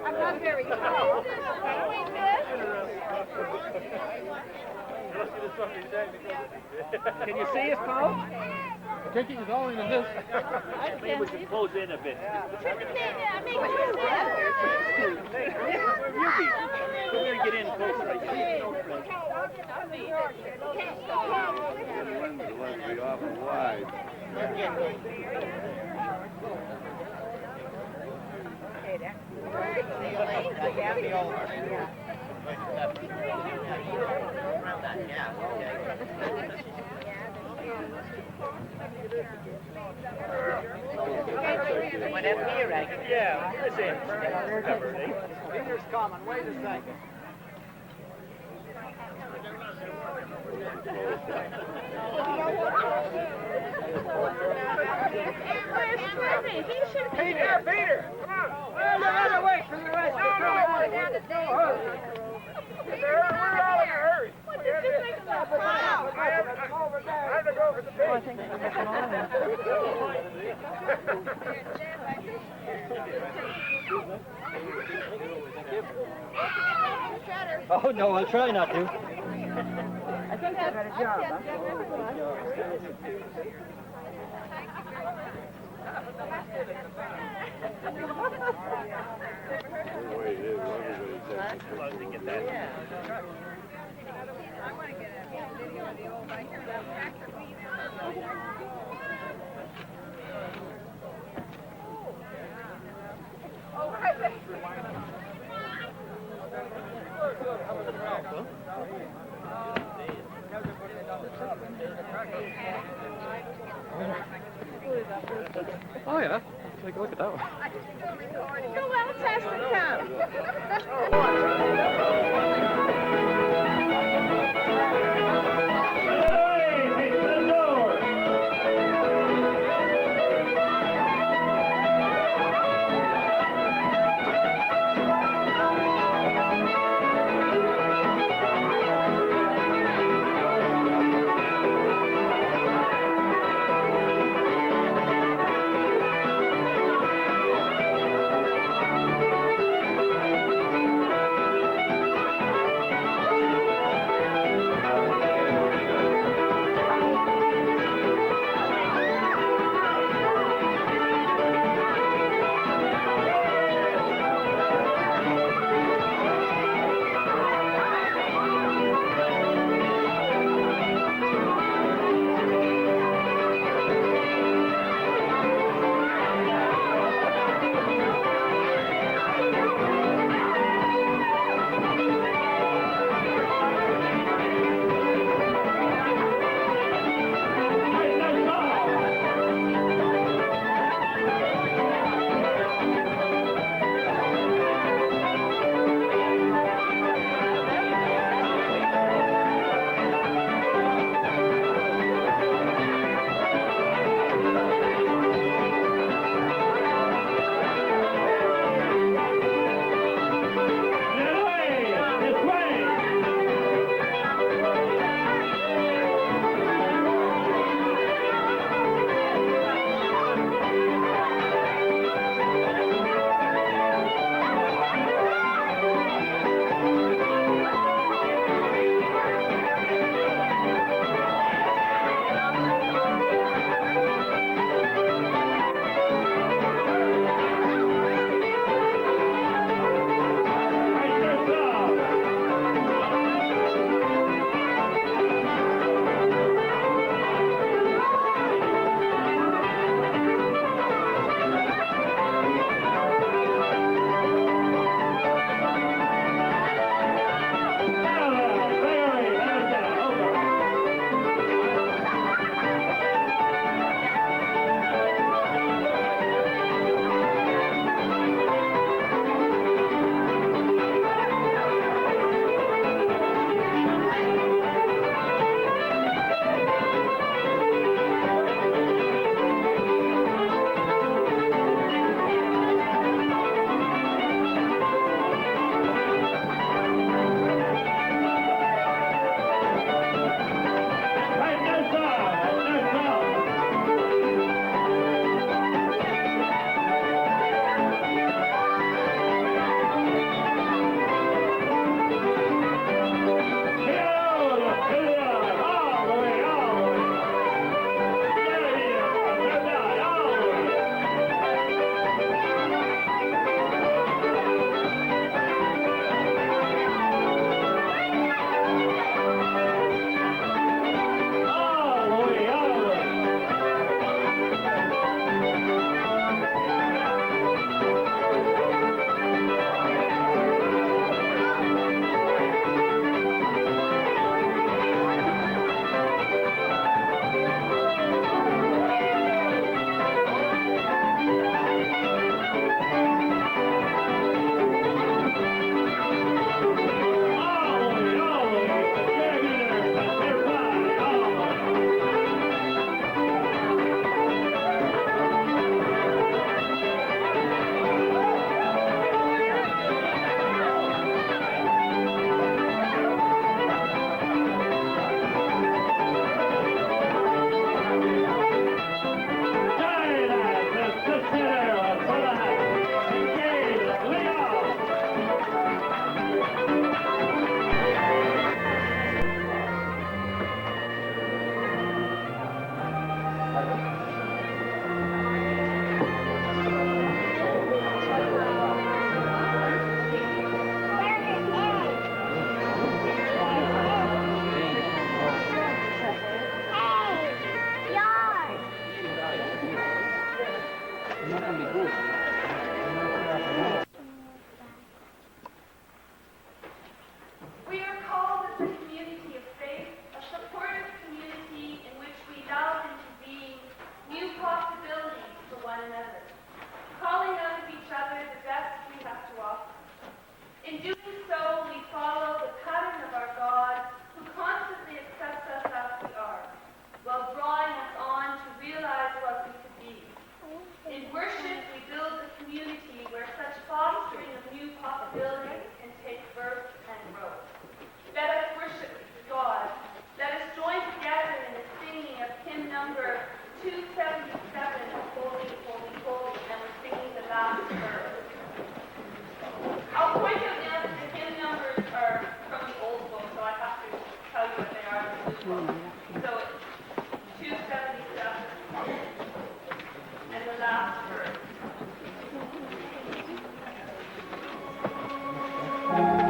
I'm not very
Can you see us, Paul? Taking us all into this. Maybe we can close in a bit. Where you be? We're going to get in closer. I see.
The ones we offer wide.
Yeah, this is covered, eh?
Peter's coming. Wait a second.
Peter! Come on! Well, no other way for the rest of the crew. We're all in a hurry. What did you think about that? I have to go over there. I have to go over the pig. Oh, I think
Oh, no, I'll try not to.
I think I got a job, huh?
Oh, yeah. Take a look at that one.
So let's ask
So 277 and the last verse.
Amen.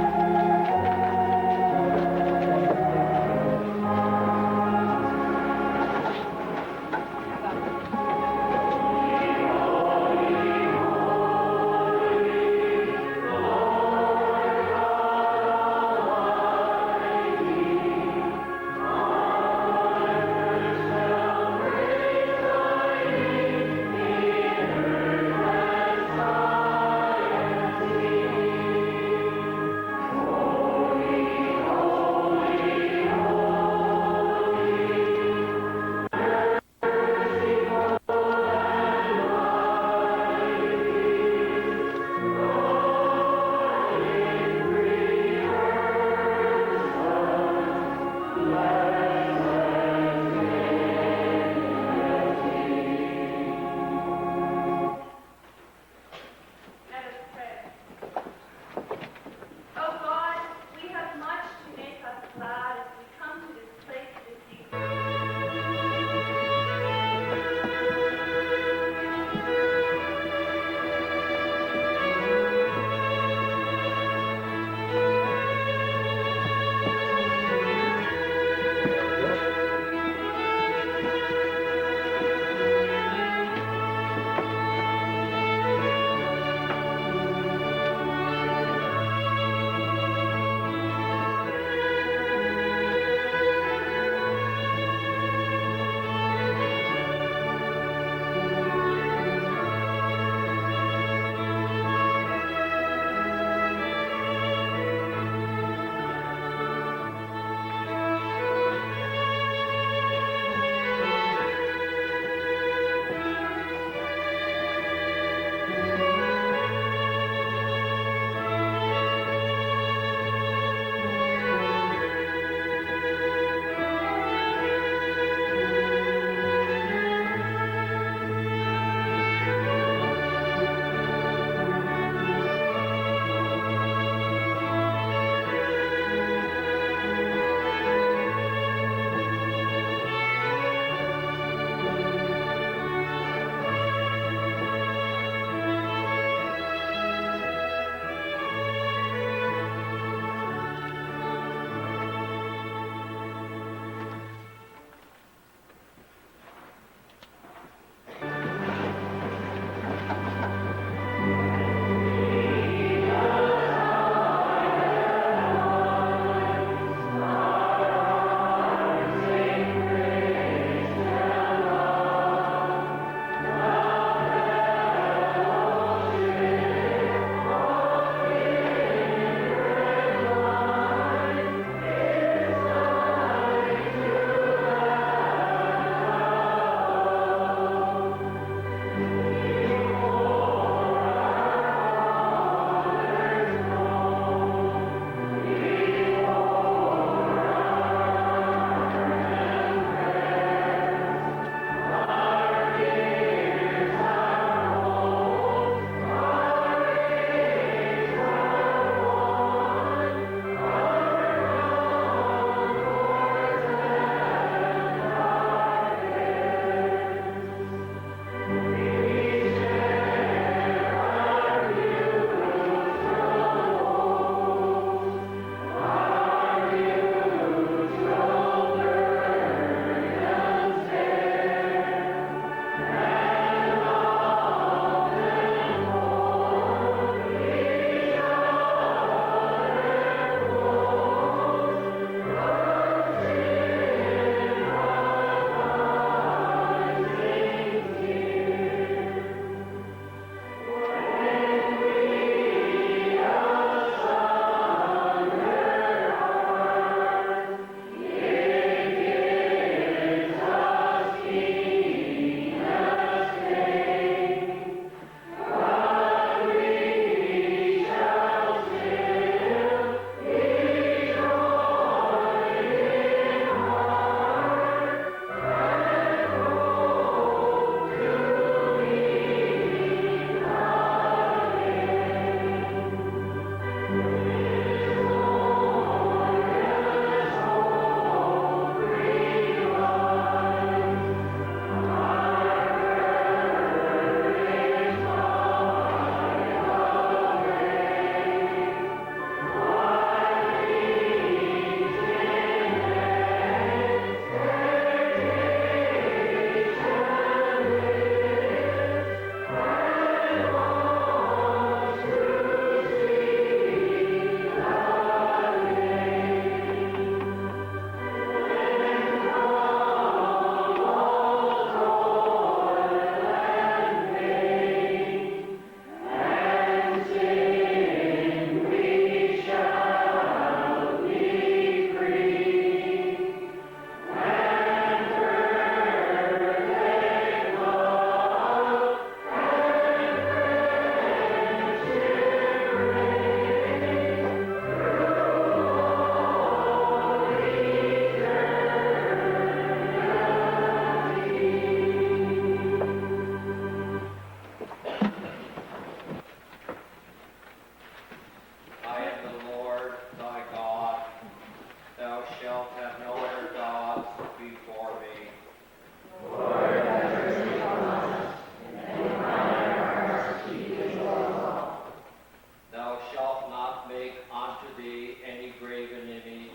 thee any graven image,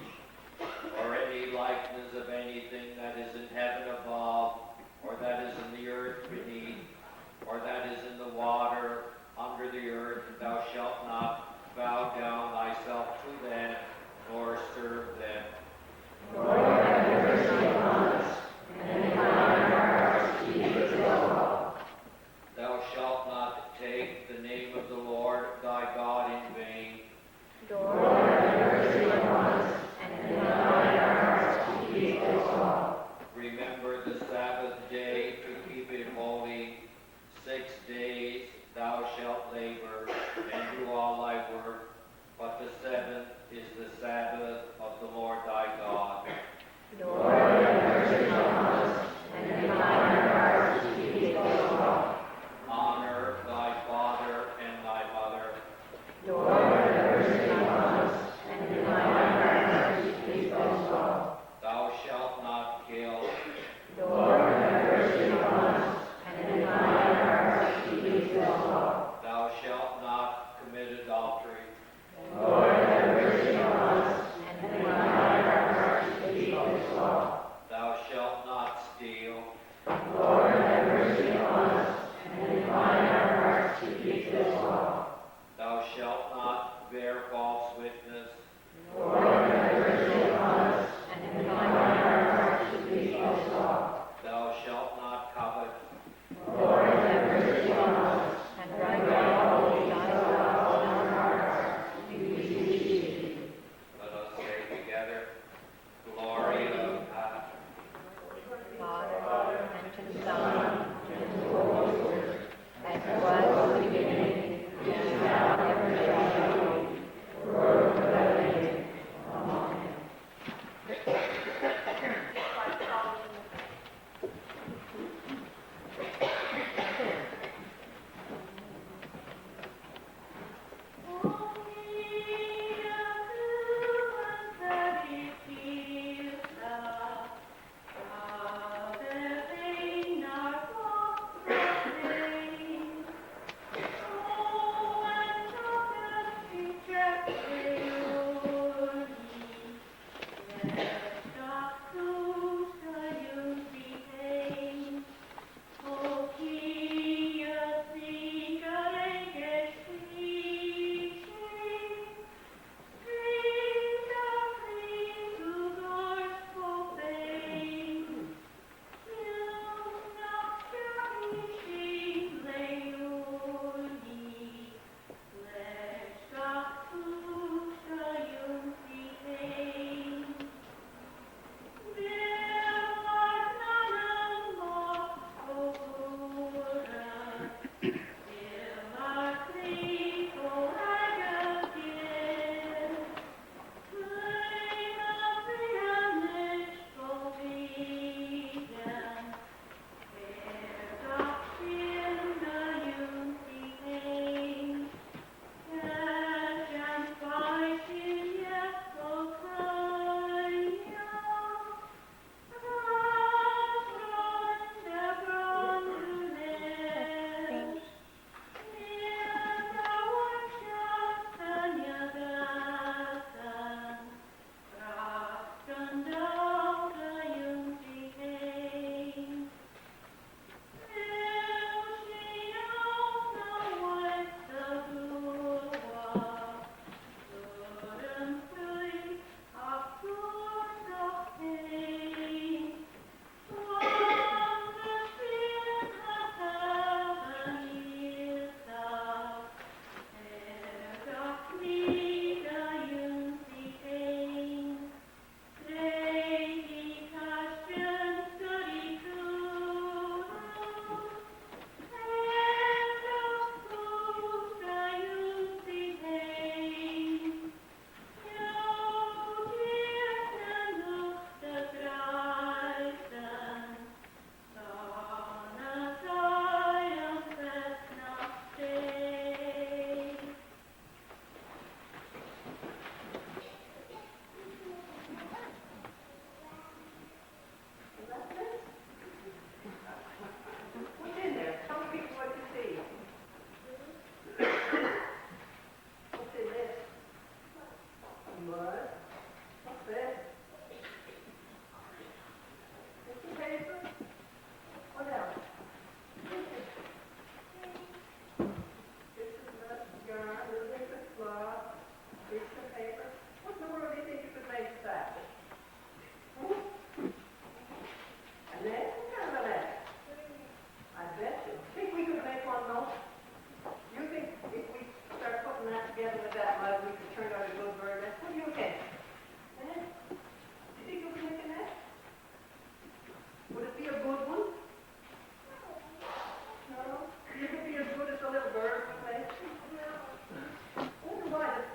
or any likeness of anything that is in heaven above, or that is in the earth beneath, or that is in the water under the earth, and thou shalt not bow down thyself to them, nor serve them.
Lord, have mercy upon us, and incline our hearts to your law.
Thou shalt not take the name of the Lord thy God in vain.
Lord, have mercy
What? What's that? Tissue paper? What else? This is not yarn, little bit of cloth, piece of paper. What in the world do you think you could make that? A net? What kind of a net? I bet you. Think we could make one though? You think if we start putting that together with that mud, we could turn out a good bird nest? What do you think? Eh? Do you think you could make a net? Would it be a good one? No? Do you think it'd be as good as the little bird would make? I wonder why.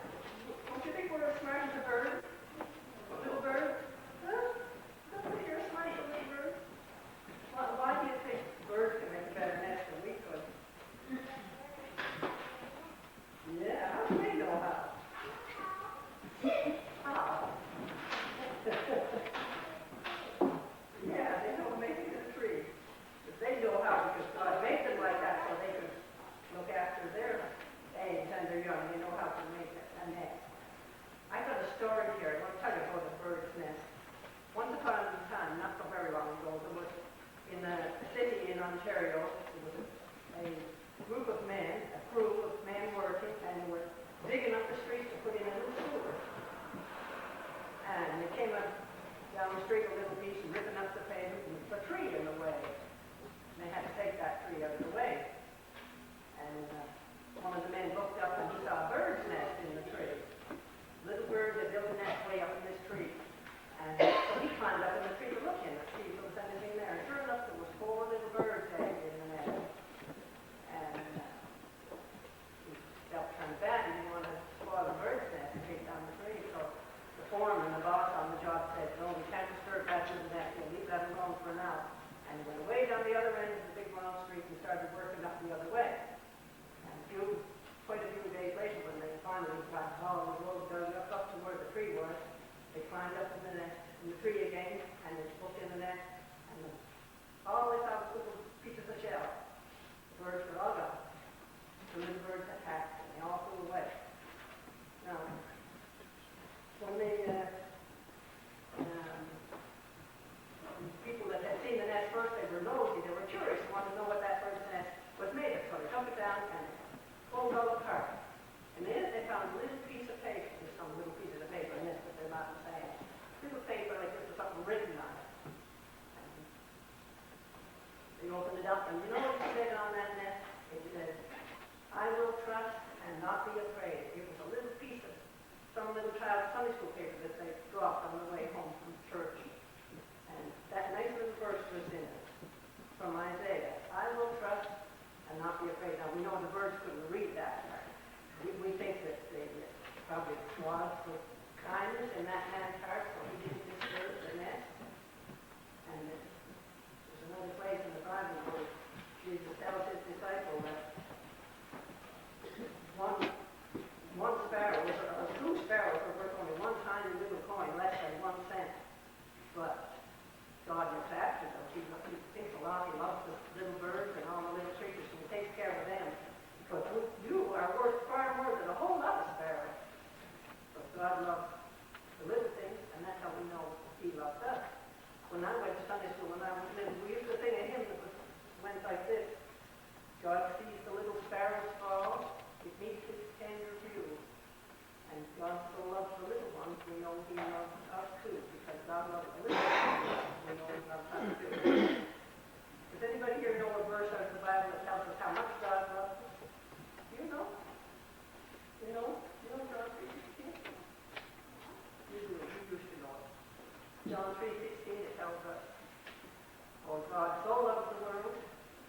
Don't you think we're as smart as a bird? A little bird? Huh? Don't you think you're as smart as a little bird? Why do you think birds can make a better nest than we could? Yeah, how do they know how? How? Yeah, they don't make it in a tree. But they know how because God made them like that so they could look after their eggs and their young. They know how to make a nest. I got a story here. I want to tell you about a bird's nest. Once upon a time, not so very long ago, there was in a city in Ontario, there was a group of men, a crew of men working, and they were digging up the street to put in a little sewer. And they came up down the street a little piece and ripping up the pavement and a tree in the way. And they had to take that tree out of the way. And one of the men looked up and he saw a bird's nest in the tree. Little bird had built a nest way up in this tree. And so he climbed up in the tree to look in it, see if there was anything there. And sure enough, there was 4 little birds eggs in the nest. And he felt kind of bad. He didn't want to spoil the bird's nest and take down the tree. So the foreman, the boss on the job, said, no, we can't disturb that little nest. We'll leave that alone for now. And he went away down the other end of the big long street and started working up the other way. And quite a few days later, when they finally got all the road dug up to where the tree was, they climbed up in the tree again, and they looked in the nest, and all they saw was little pieces of shell. The birds were all gone. The little birds had hatched, and they all flew away. Now, when people that had seen the nest first, they were nosy, they were curious, they wanted to know what that bird's nest was made of. So they took it down and pulled it all apart. And then they found a little piece of paper, just some little pieces of paper in this, but they're not the same. Little paper like this with something written on it. And they opened it up, and you know what it said on that nest? It said, I will trust and not be afraid. It was a little piece of some little child's Sunday school paper that they dropped on the way home from church. And that nice little verse was in it from Isaiah. I will trust and not be afraid. Now, we know the birds couldn't read that. We think that they probably was with kindness in that man's heart, so he didn't disturb the nest. And there's another place in the Bible where Jesus tells his disciple that one sparrow, or 2 sparrows are worth only 1 tiny little coin, less than 1 cent. But God looks after them. He thinks a lot. He loves the little birds and all the little creatures, and he takes care of them. But you are worth far more than a whole lot of sparrows. But God loves the little things, and that's how we know he loves us. When I went to Sunday school, when I was little, we used to sing a hymn that went like this. God sees the little sparrows fall, it meets his tender view. And God so loves the little ones, we know he loves us too, because God loves the little ones, we know he loves us too. Does anybody here know a verse out of the Bible that tells us how much God loves us? You know? You know? You know John 3:16? You do. You used to know it. John 3:16, it tells us, for God so loved the world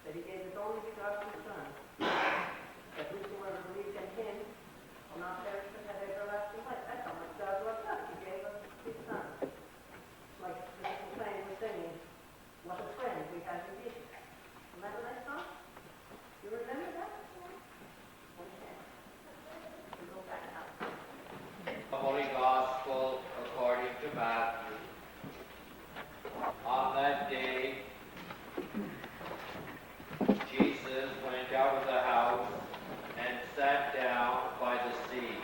that he gave his only begotten Son, that whosoever believes in him will not perish but have everlasting life. That's how much God loved us. He gave us his Son. Like the little playing was singing, what a friend we have in Jesus. Remember that song? You remember that?
The Holy Gospel according to Matthew. On that day, Jesus went out of the house and sat down by the sea.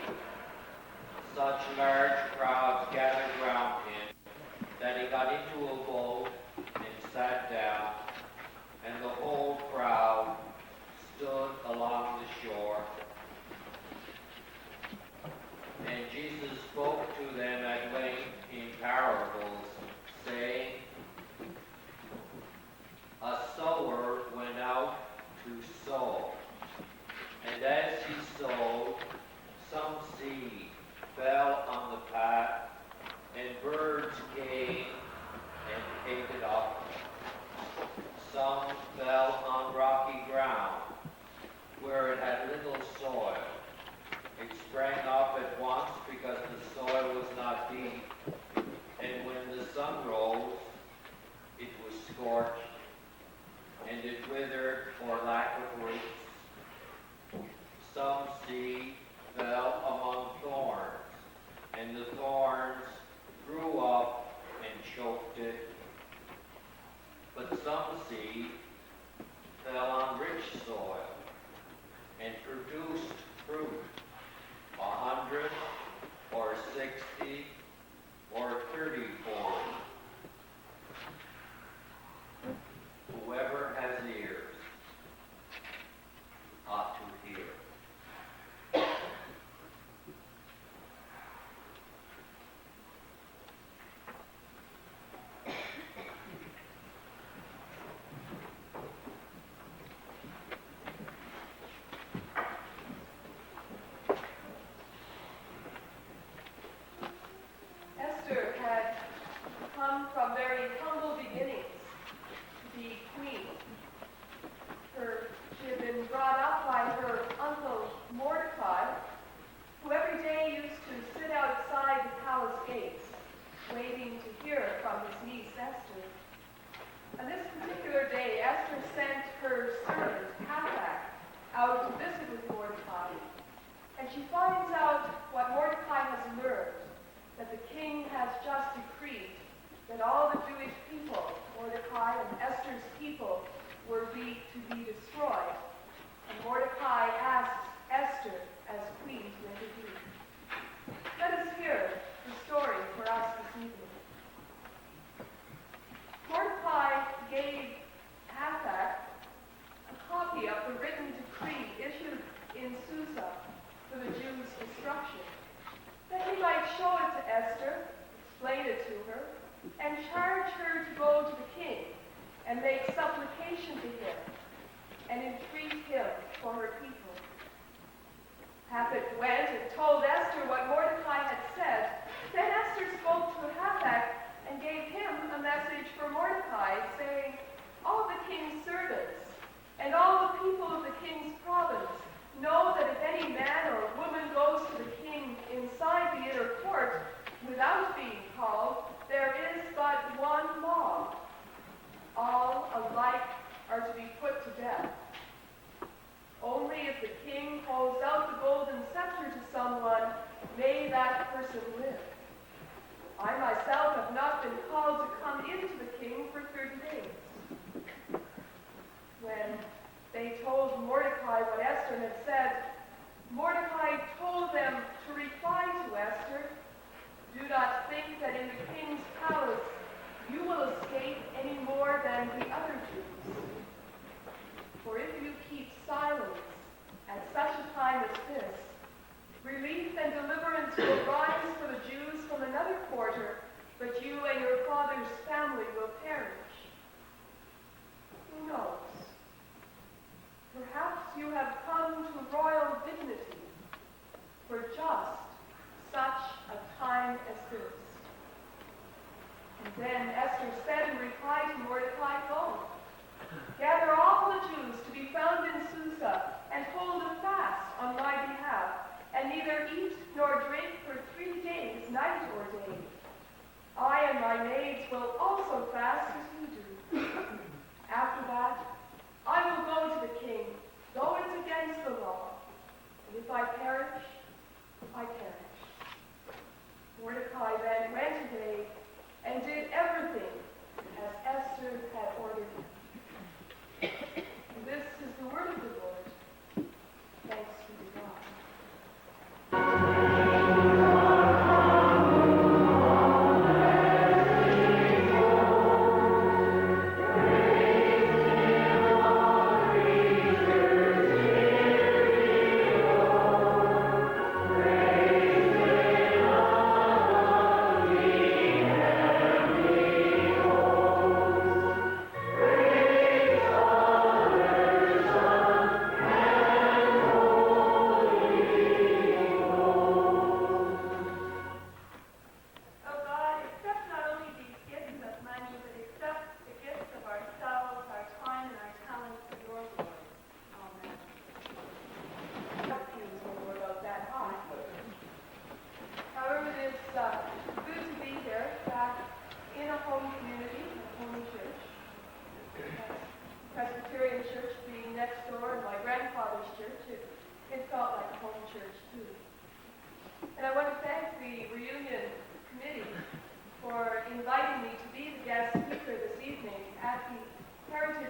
such large crowds gathered round him that he got into a boat and sat down, and the whole crowd stood along the shore. And Jesus spoke to them at length in parables, saying, a sower went out to sow, and as he sowed, some seed fell on the path, and birds came and ate it up. Some fell on rocky ground, where it had little soil. It sprang up at once because the soil was not deep, and when the sun rose, it was scorched, and it withered for lack of roots. Some seed fell among thorns, and the thorns grew up and choked it. But some seed fell on rich soil and produced fruit, 100 or 60 or 30-fold. Whoever has ears ought to hear.
Esther had come from very humble beginnings to be queen. She had been brought up by her uncle Mordecai, who every day used to sit outside the palace gates, waiting to hear from his niece Esther. On this particular day, Esther sent her servant Hathach out to visit with Mordecai, and she finds out what Mordecai has learned, that the king has just decreed that all the Jewish people, Mordecai and Esther's people, were to be destroyed. And Mordecai asks Esther as queen to intervene. Let us hear the story for us this evening. Mordecai gave Hathach a copy of the written decree issued in Susa for the Jews' destruction, that he might show it to Esther, explain it to her, and charge her to go to the king and make supplication to him and entreat him for her people. Hathach went and told Esther what Mordecai had said. Then Esther spoke to Hathach and gave him a message for Mordecai, saying, all the king's servants and all the people of the king's province know that if any man or woman goes to the king inside the inner court without being called, there is but one law. All alike are to be put to death. Only if the king holds out the golden scepter to someone, may that person live. I myself have not been called to come into the king for 30 days. When they told Mordecai what Esther had said, Mordecai told them to reply to Esther, do not think that in the king's palace you will escape any more than the other Jews. For if you keep silence at such a time as this, relief and deliverance will rise for the Jews from another quarter, but you and your father's family will perish. Who knows? Perhaps you have come to royal dignity for just such a time as this. And then Esther said in reply to Mordecai, go, gather all the Jews to be found in Susa, and hold a fast on my behalf, and neither eat nor drink for 3 days, night or day. I and my maids will also fast as you do. After that, I will go to the king, though it's against the law. And if I perish, I perish. Mordecai then went away and did everything as Esther had ordered him. This is the word of the Lord. Thanks be to God.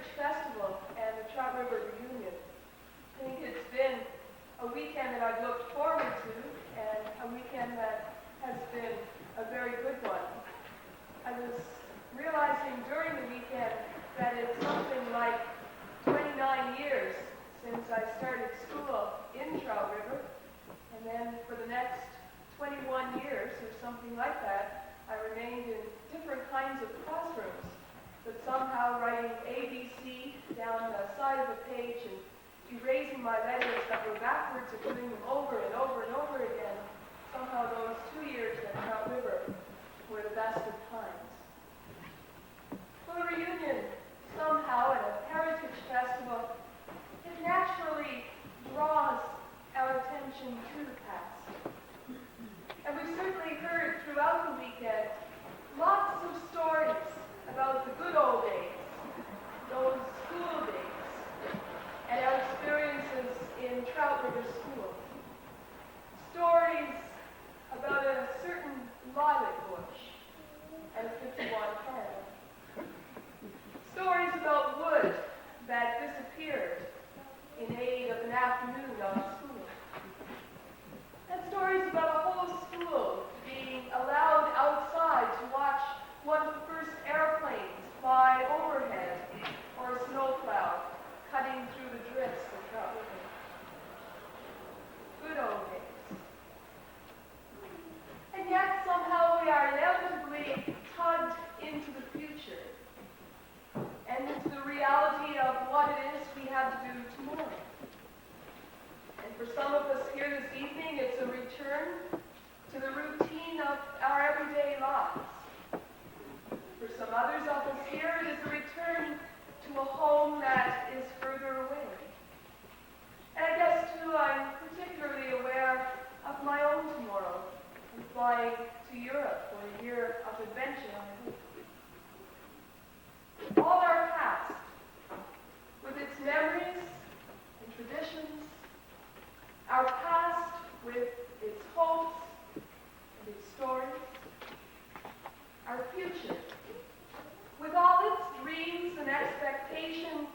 Heritage Festival and the Trout River Reunion. I think it's been a weekend that I've looked forward to and a weekend that has been a very good one. I was realizing during the weekend that it's something like 29 years since I started school in Trout River, and then for the next 21 years or something like that, I remained in different kinds of classrooms, but somehow writing ABC down the side of a page and erasing my letters that were backwards and doing them over and over and over again. Somehow those 2 years at Trout River were the best of times. Well, a reunion somehow at a heritage festival, it naturally draws our attention to the past. And we've certainly heard throughout the weekend lots of stories about the good old days, those school days, and our experiences in Trout River School. Stories about a certain lilac bush and a 51 farm. Stories about wood that disappeared in aid of an afternoon on school. And stories about a whole school being allowed outside to watch one of the first airplanes fly overhead or a snowplow cutting through the drifts of Trout River. Good old days. And yet somehow we are inevitably tugged into the future and into the reality of what it is we have to do tomorrow. And for some of us here this evening, it's a return to the routine of our everyday lives. For some others of us here, it is a return to a home that is further away. And I guess, too, I'm particularly aware of my own tomorrow. I'm flying to Europe for a year of adventure, I hope. All our past, with its memories and traditions, our past with its hopes and its stories, our future, with all its dreams and expectations,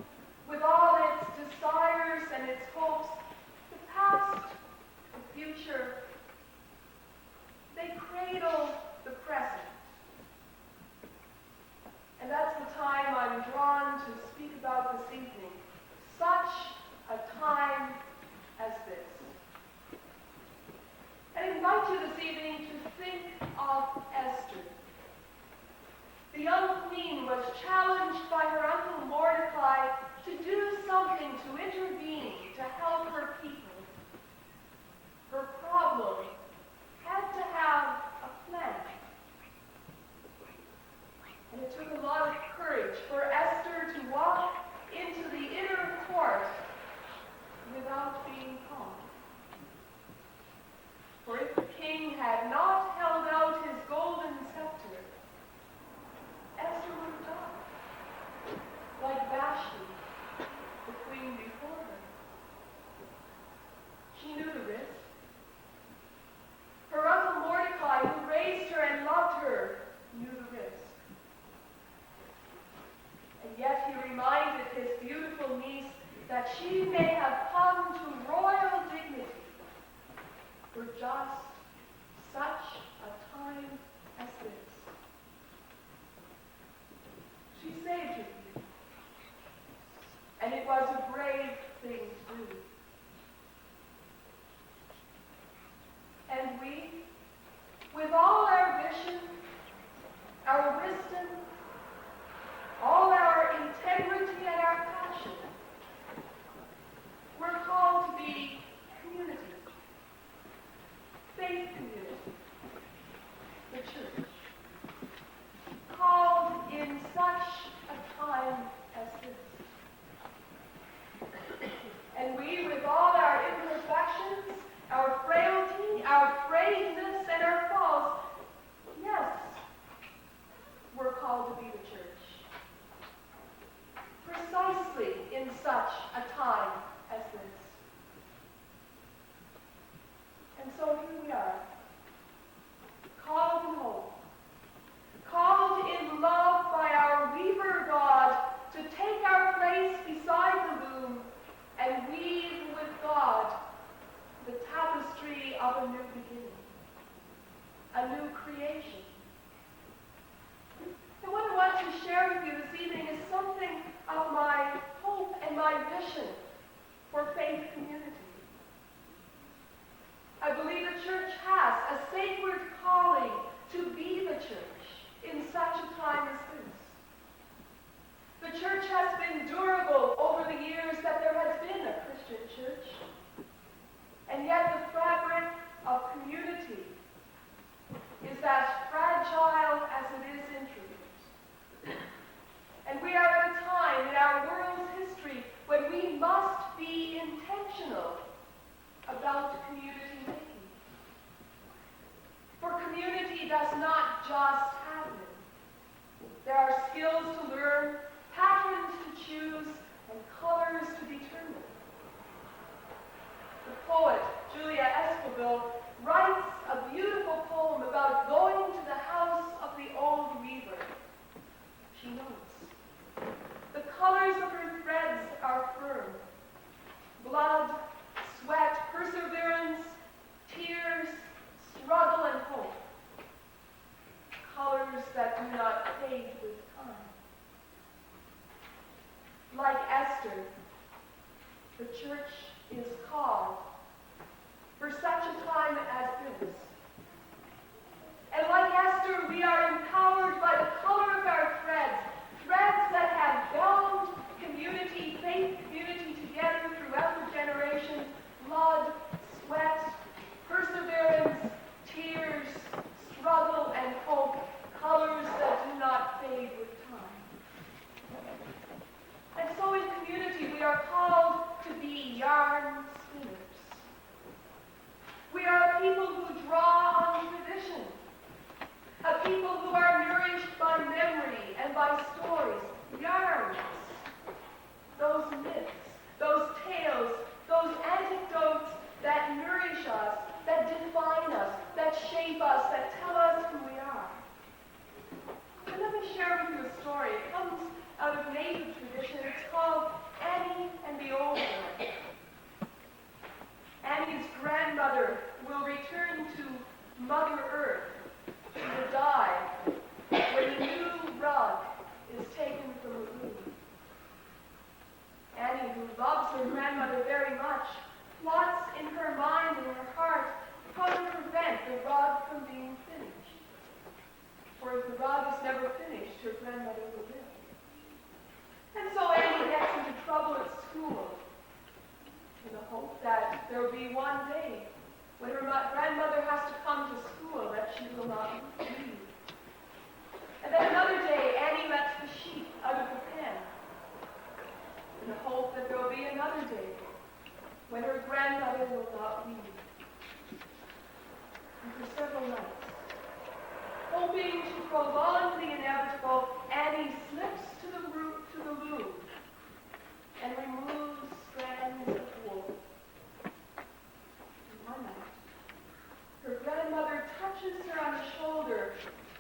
with all its desires and its hopes, the past, the future, they cradle the present. And that's the time I'm drawn to speak about this evening. Such a time as this. And I invite you this evening to think of Esther. The young queen was challenged by her uncle Mordecai to do something to intervene, to help her people. Her problem not just happening. There are skills to learn, patterns to choose, and colors to determine. The poet, Julia Esquivel, writes a beautiful poem about going to the house of the old weaver. She notes, the colors of her threads are firm. Blood, sweat, perseverance, tears, struggle, and hope. Colors that do not fade with time. Like Esther, the church is called for such a time as this. And like Esther, we are empowered by the color of our threads, threads that have bound community, faith community together throughout the generations, blood, sweat, perseverance, tears, struggle, and hope, colors that do not fade with time. And so in community, we are called to be yarn spinners. We are a people who draw on tradition, a people who are nourished by memory and by stories, yarns, those myths, those tales, those anecdotes that nourish us, that define us, that shape us, that tell us who we are. And let me share with you a story. It comes out of native tradition. It's called Annie and the Old One. Annie's grandmother will return to Mother Earth. She will die when the new rug is taken from the room. Annie, who loves her grandmother very much, plots in her mind and her heart how to prevent the rug from being finished. For if the rug is never finished, her grandmother will live. And so Annie gets into trouble at school in the hope that there will be one day when her grandmother has to come to school that she will not leave. And then another day, Annie lets the sheep out of the pen in the hope that there will be another day when her grandmother will not leave. And for several nights, hoping to prolong the inevitable, Annie slips to the loom and removes strands of wool. And one night, her grandmother touches her on the shoulder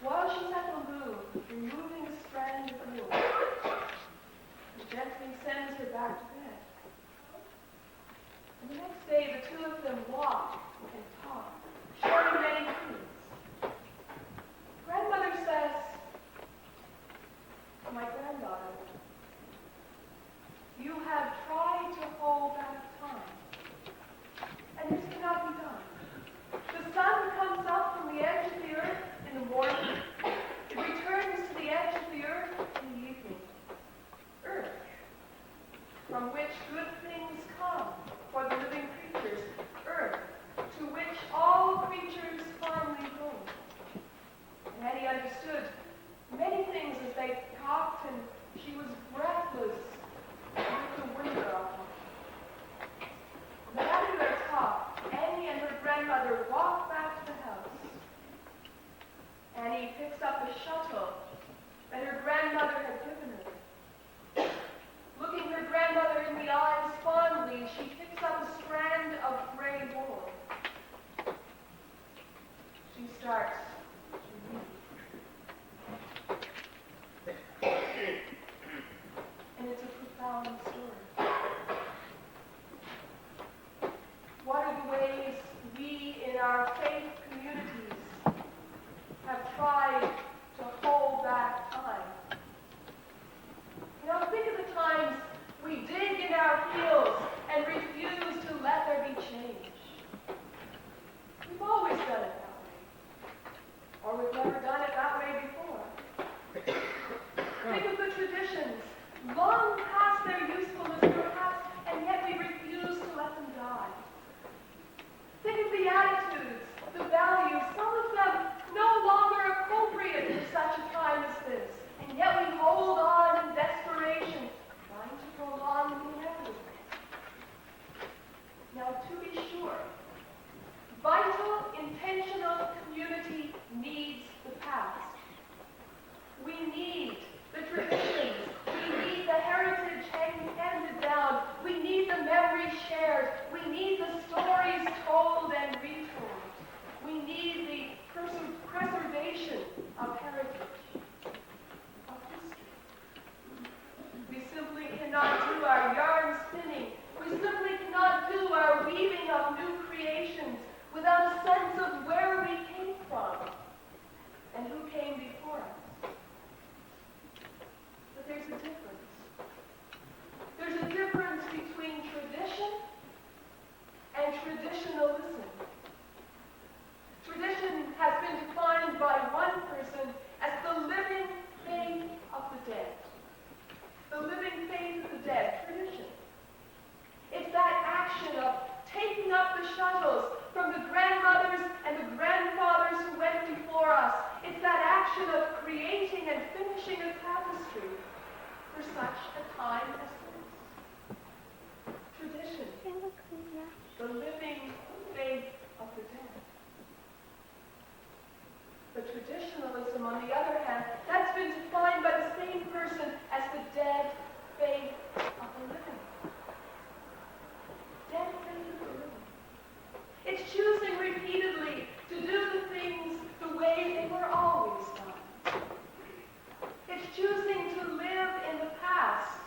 while she's at the loom, removing a strand of wool, and gently sends her back to bed. And the next day, the two of them walk and talk, sharing many things. Grandmother says, my granddaughter, you have tried to hold back time, and this cannot be done. The sun comes up from the edge of the earth in the morning. It returns to the edge of the earth in the evening. Earth, from which good things come for the living creatures. Earth, to which all creatures finally go. And Annie understood many things as they talked, and she was breathless with the wonder of them. But after their talk, Annie and her grandmother walked back to the house. Annie picks up a shuttle that her grandmother had given her. Looking her grandmother in the eyes fondly, she picks up a strand of gray wool. She starts to read. And it's a profound story. What are the ways we in our faith communities have tried to hold back time? You know, think of the times we dig in our heels and refuse to let there be change. We've always done it that way. came before us. But there's a difference. There's a difference between tradition and traditionalism. Tradition has been defined by one person as the living faith of the dead. The living faith of the dead, tradition. It's that action of taking up the shuttles from the grandmothers and the grandfathers who went before us. It's that action of creating and finishing a tapestry for such a time as this. Tradition. The living faith of the dead. But traditionalism, on the other hand, that's been defined by the same person as the dead faith of the living. Dead faith of the living. It's choosing repeatedly to do the things the way they were always done. It's choosing to live in the past,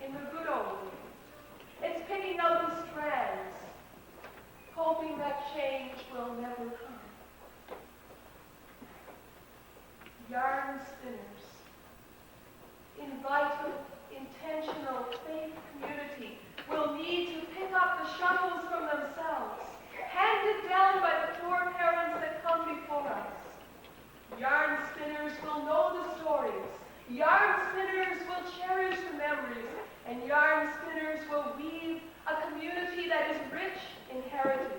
in the good old days. It's picking out the strands, hoping that change will never come. Yarn spinners, in vital, intentional faith community, will need to pick up the shuttles from themselves, handed down by the poor parents that come before us. Yarn spinners will know the stories. Yarn spinners will cherish the memories. And yarn spinners will weave a community that is rich in heritage,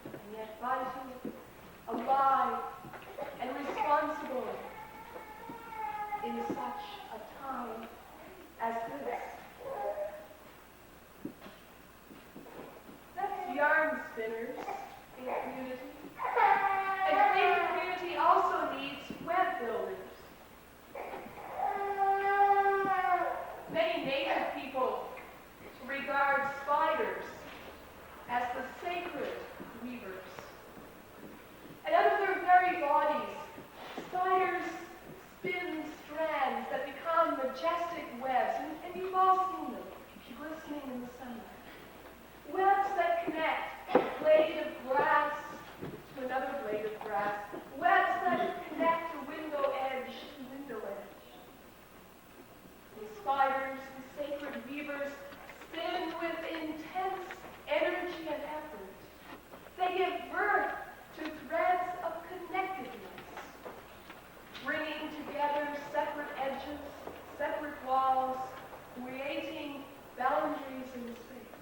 and yet vital, alive, and responsible in such a time as this. That's yarn spinners in a community. And faith community also needs web builders. Many native people regard spiders as the sacred weavers. And out of their very bodies, spiders spin strands that become majestic webs, and you've all seen them, glistening in the sunlight. Webs that connect a blade of grass to another blade of grass. Webs that connect a window edge to window edge. The spiders, the sacred weavers, spin with intense energy and effort. They give birth to threads of connectedness, bringing together separate edges, separate walls, creating boundaries in space.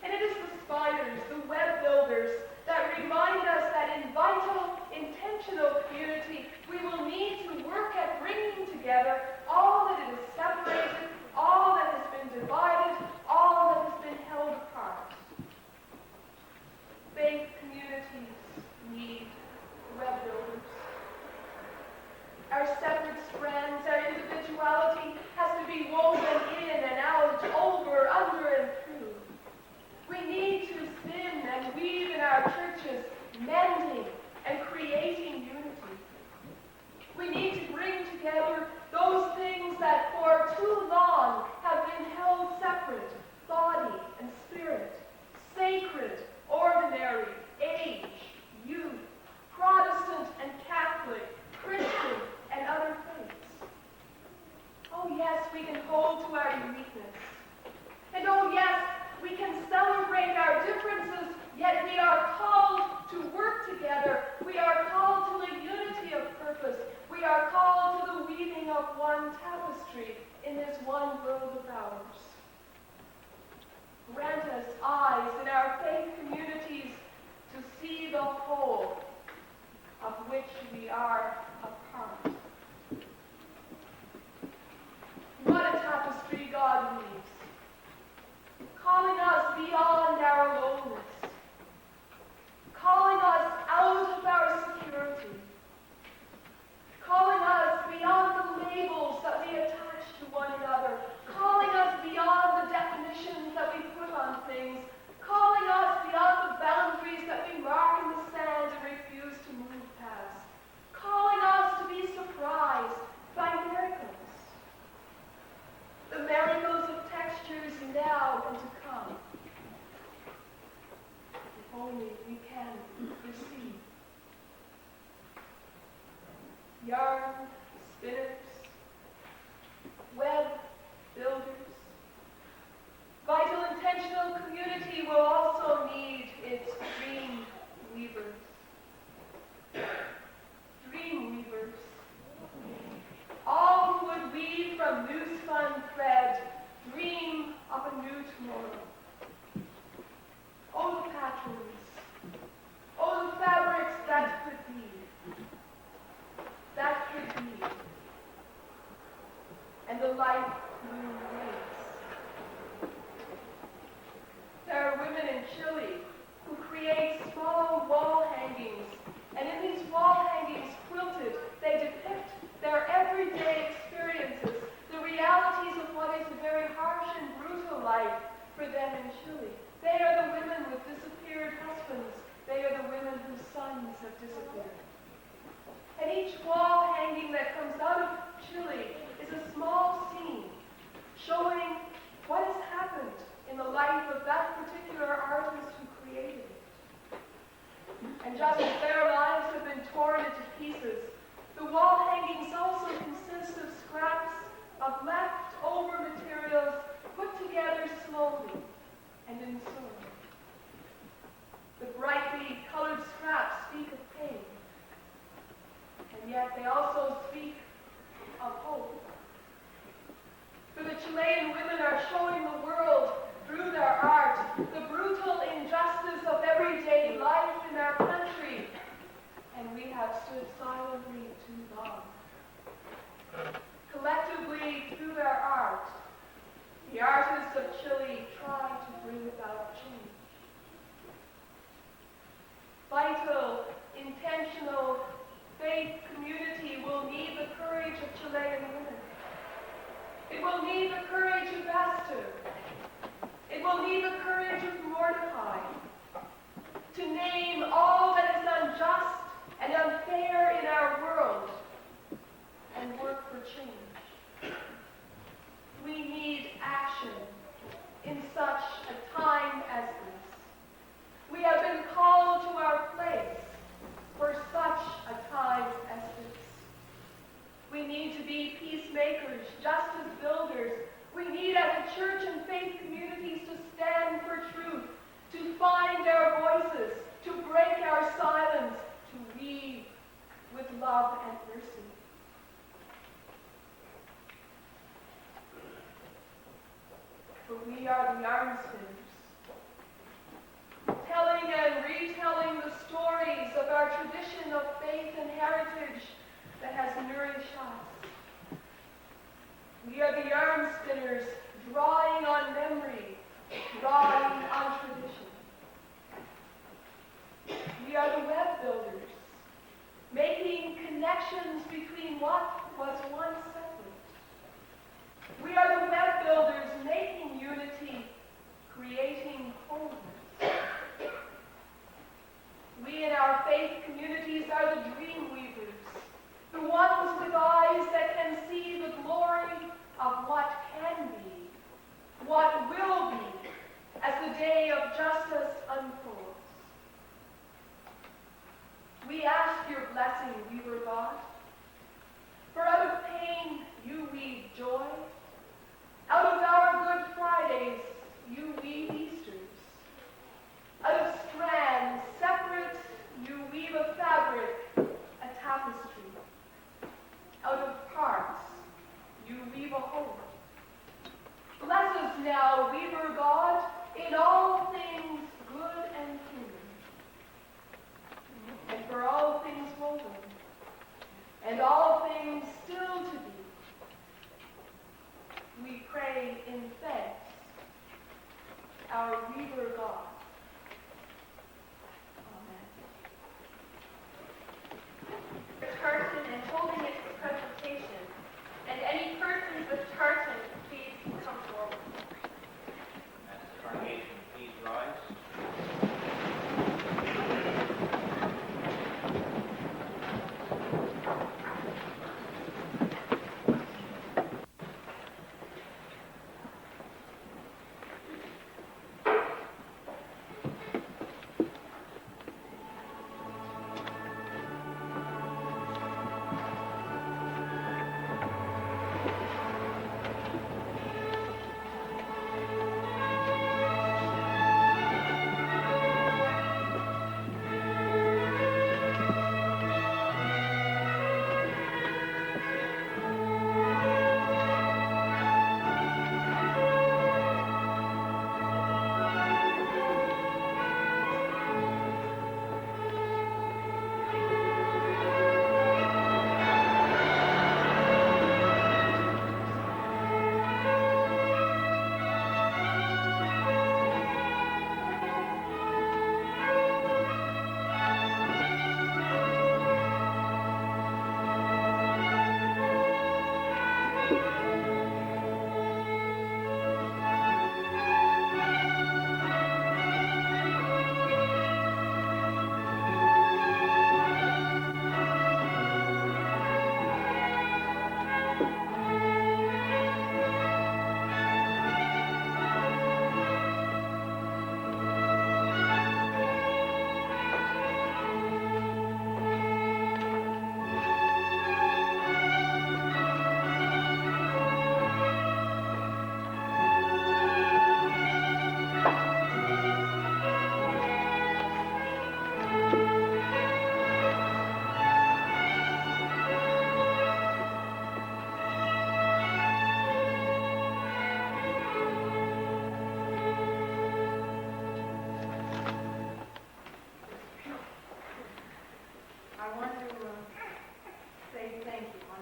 And it is the spiders, the web builders, that remind us that in vital, intentional community, we will need to work at bringing together all that is separated, all that has been divided, all that has been held apart. Faith communities need web builders. Our separate strands, our individuality has to be woven in and out, over, under, and through. We need to spin and weave in our churches, mending and creating unity. yarn spinners, web builders. Vital intentional community will also need its dream weavers. Dream weavers. All who would weave from loose-spun thread dream of a new tomorrow. Oh, the patterns. Oh, the fabrics that could be. That could be. And the light blue waves. There are women in Chile who create small wall hangings, and in these wall hangings quilted, they depict their everyday experiences, the realities of what is a very harsh and brutal life for them in Chile. They are the women with disappeared husbands. They are the women whose sons have disappeared. And each wall hanging that comes out of Chile is a small scene showing what has happened in the life of that particular artist who created it. And just as their lives have been torn into pieces, the wall hangings also consist of scraps of leftover materials put together slowly and in sewing. The brightly colored scraps speak of pain, and yet they also speak of hope. For the Chilean women are showing the world through their art the brutal injustice of everyday life in our country, and we have stood silently too long. Collectively, through their art, the artists of Chile try to bring about change. Vital, intentional, faith community will need the courage of Chilean women. It will need the courage of Esther. It will need the courage of Mordecai to name all that is unjust and unfair in our world and work for change. We need action in such a time as this. We have been called to our place for such a time as this. We need to be peacemakers, justice builders. We need as a church and faith communities to stand for truth, to find our voices, to break our silence, to weave with love and mercy. For we are the yarn spinners, telling and retelling the stories of our tradition of faith and heritage that has nourished us. We are the yarn spinners, drawing on memory, drawing on tradition. We are the web builders, making connections between what was once separate. We are the web builders, making unity, creating wholeness. We in our faith communities are the dream weavers, the ones with eyes that can see the glory of what can be, what will be, as the day of justice unfolds. We ask your blessing, weaver God, for out of pain you weave joy, out of our Good Fridays you weave Easters, out of strands separate you weave a fabric, a tapestry, out of parts you weave a whole. Bless us now, weaver God, in all things good and human, and for all things woven,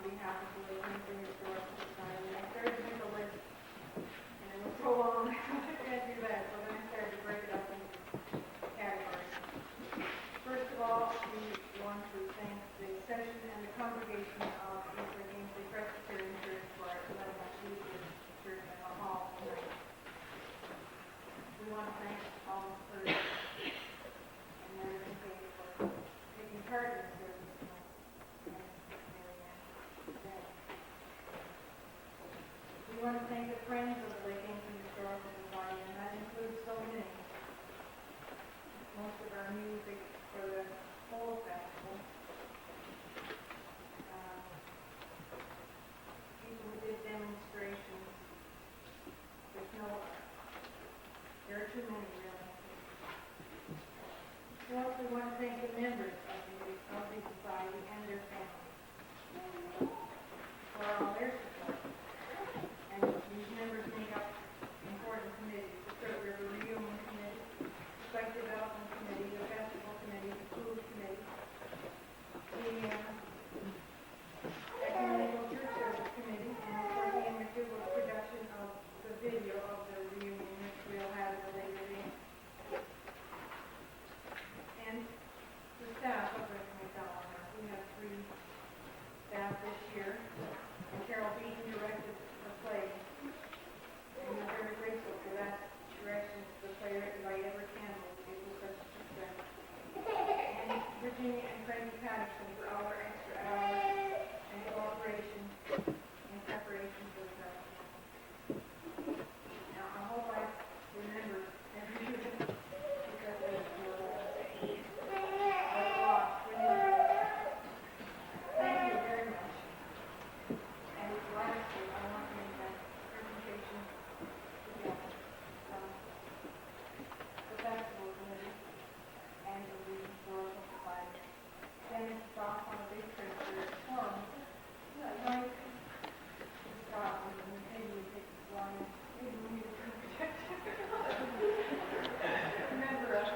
on behalf of the Lake Ainsley Historical Society. I started to make a list, and it was so long, I can't do that, so then I started to break it up into categories. First of all, we want to thank the session and the congregation of East Lake Ainsley Presbyterian Church for letting us use this church in the hall tonight. We want to thank all the clergy and Mary Kay for taking part in the service tonight. We want to thank the Friends of the Lake Ainsley Historical Society, and that includes so many. Most of our music for the whole festival. People who did demonstrations. There are too many, really. We also want to thank the members of the society and their families for all their support. And these members make up important committees: the Trout River Reunion Committee, the Site Development Committee, the Festival Committee, the Food Committee, the Ecumenical Church Service Committee, and for the McDougall's production of the video of the reunion, which we'll have at a later date. And the staff of Rick McDonald. We have 3 staff this year, and Carol Beaton directed the play. And we're very grateful for that direction to the playwright Ever Campbell. It was such a success. And Virginia and Frankie Patterson for all their extra hours and cooperation in preparation for the festival. Now, I hope I remember every year because there's a lot. Thank you very much. And lastly, I want to make that presentation together from the festival committee and the historical society. Then it's off on a big trip for a forum. Like Scotland, and maybe we take this long, maybe we need to protect remember us.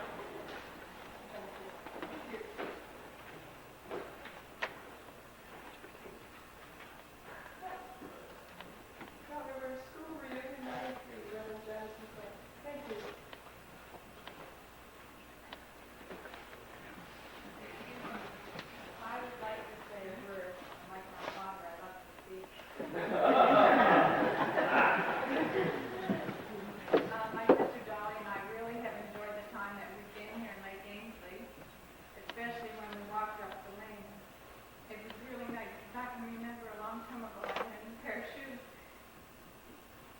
However, school reunion night is Reverend Jasmine Clay. Thank you. I would like to say a word, like my father, I love to speak. My sister Dolly and I really have enjoyed the time that we've been here in Lake Ainsley, especially when we walked up the lane. It was really nice. I can remember a long time ago I had a pair of shoes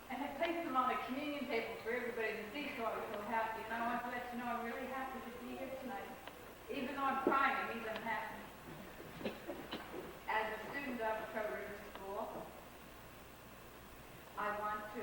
and I placed them on the communion table for everybody to see, so I was so happy. And I want to let you know I'm really happy to be here tonight. Even though I'm crying, it means I'm happy. As a student of Trout River School, I want to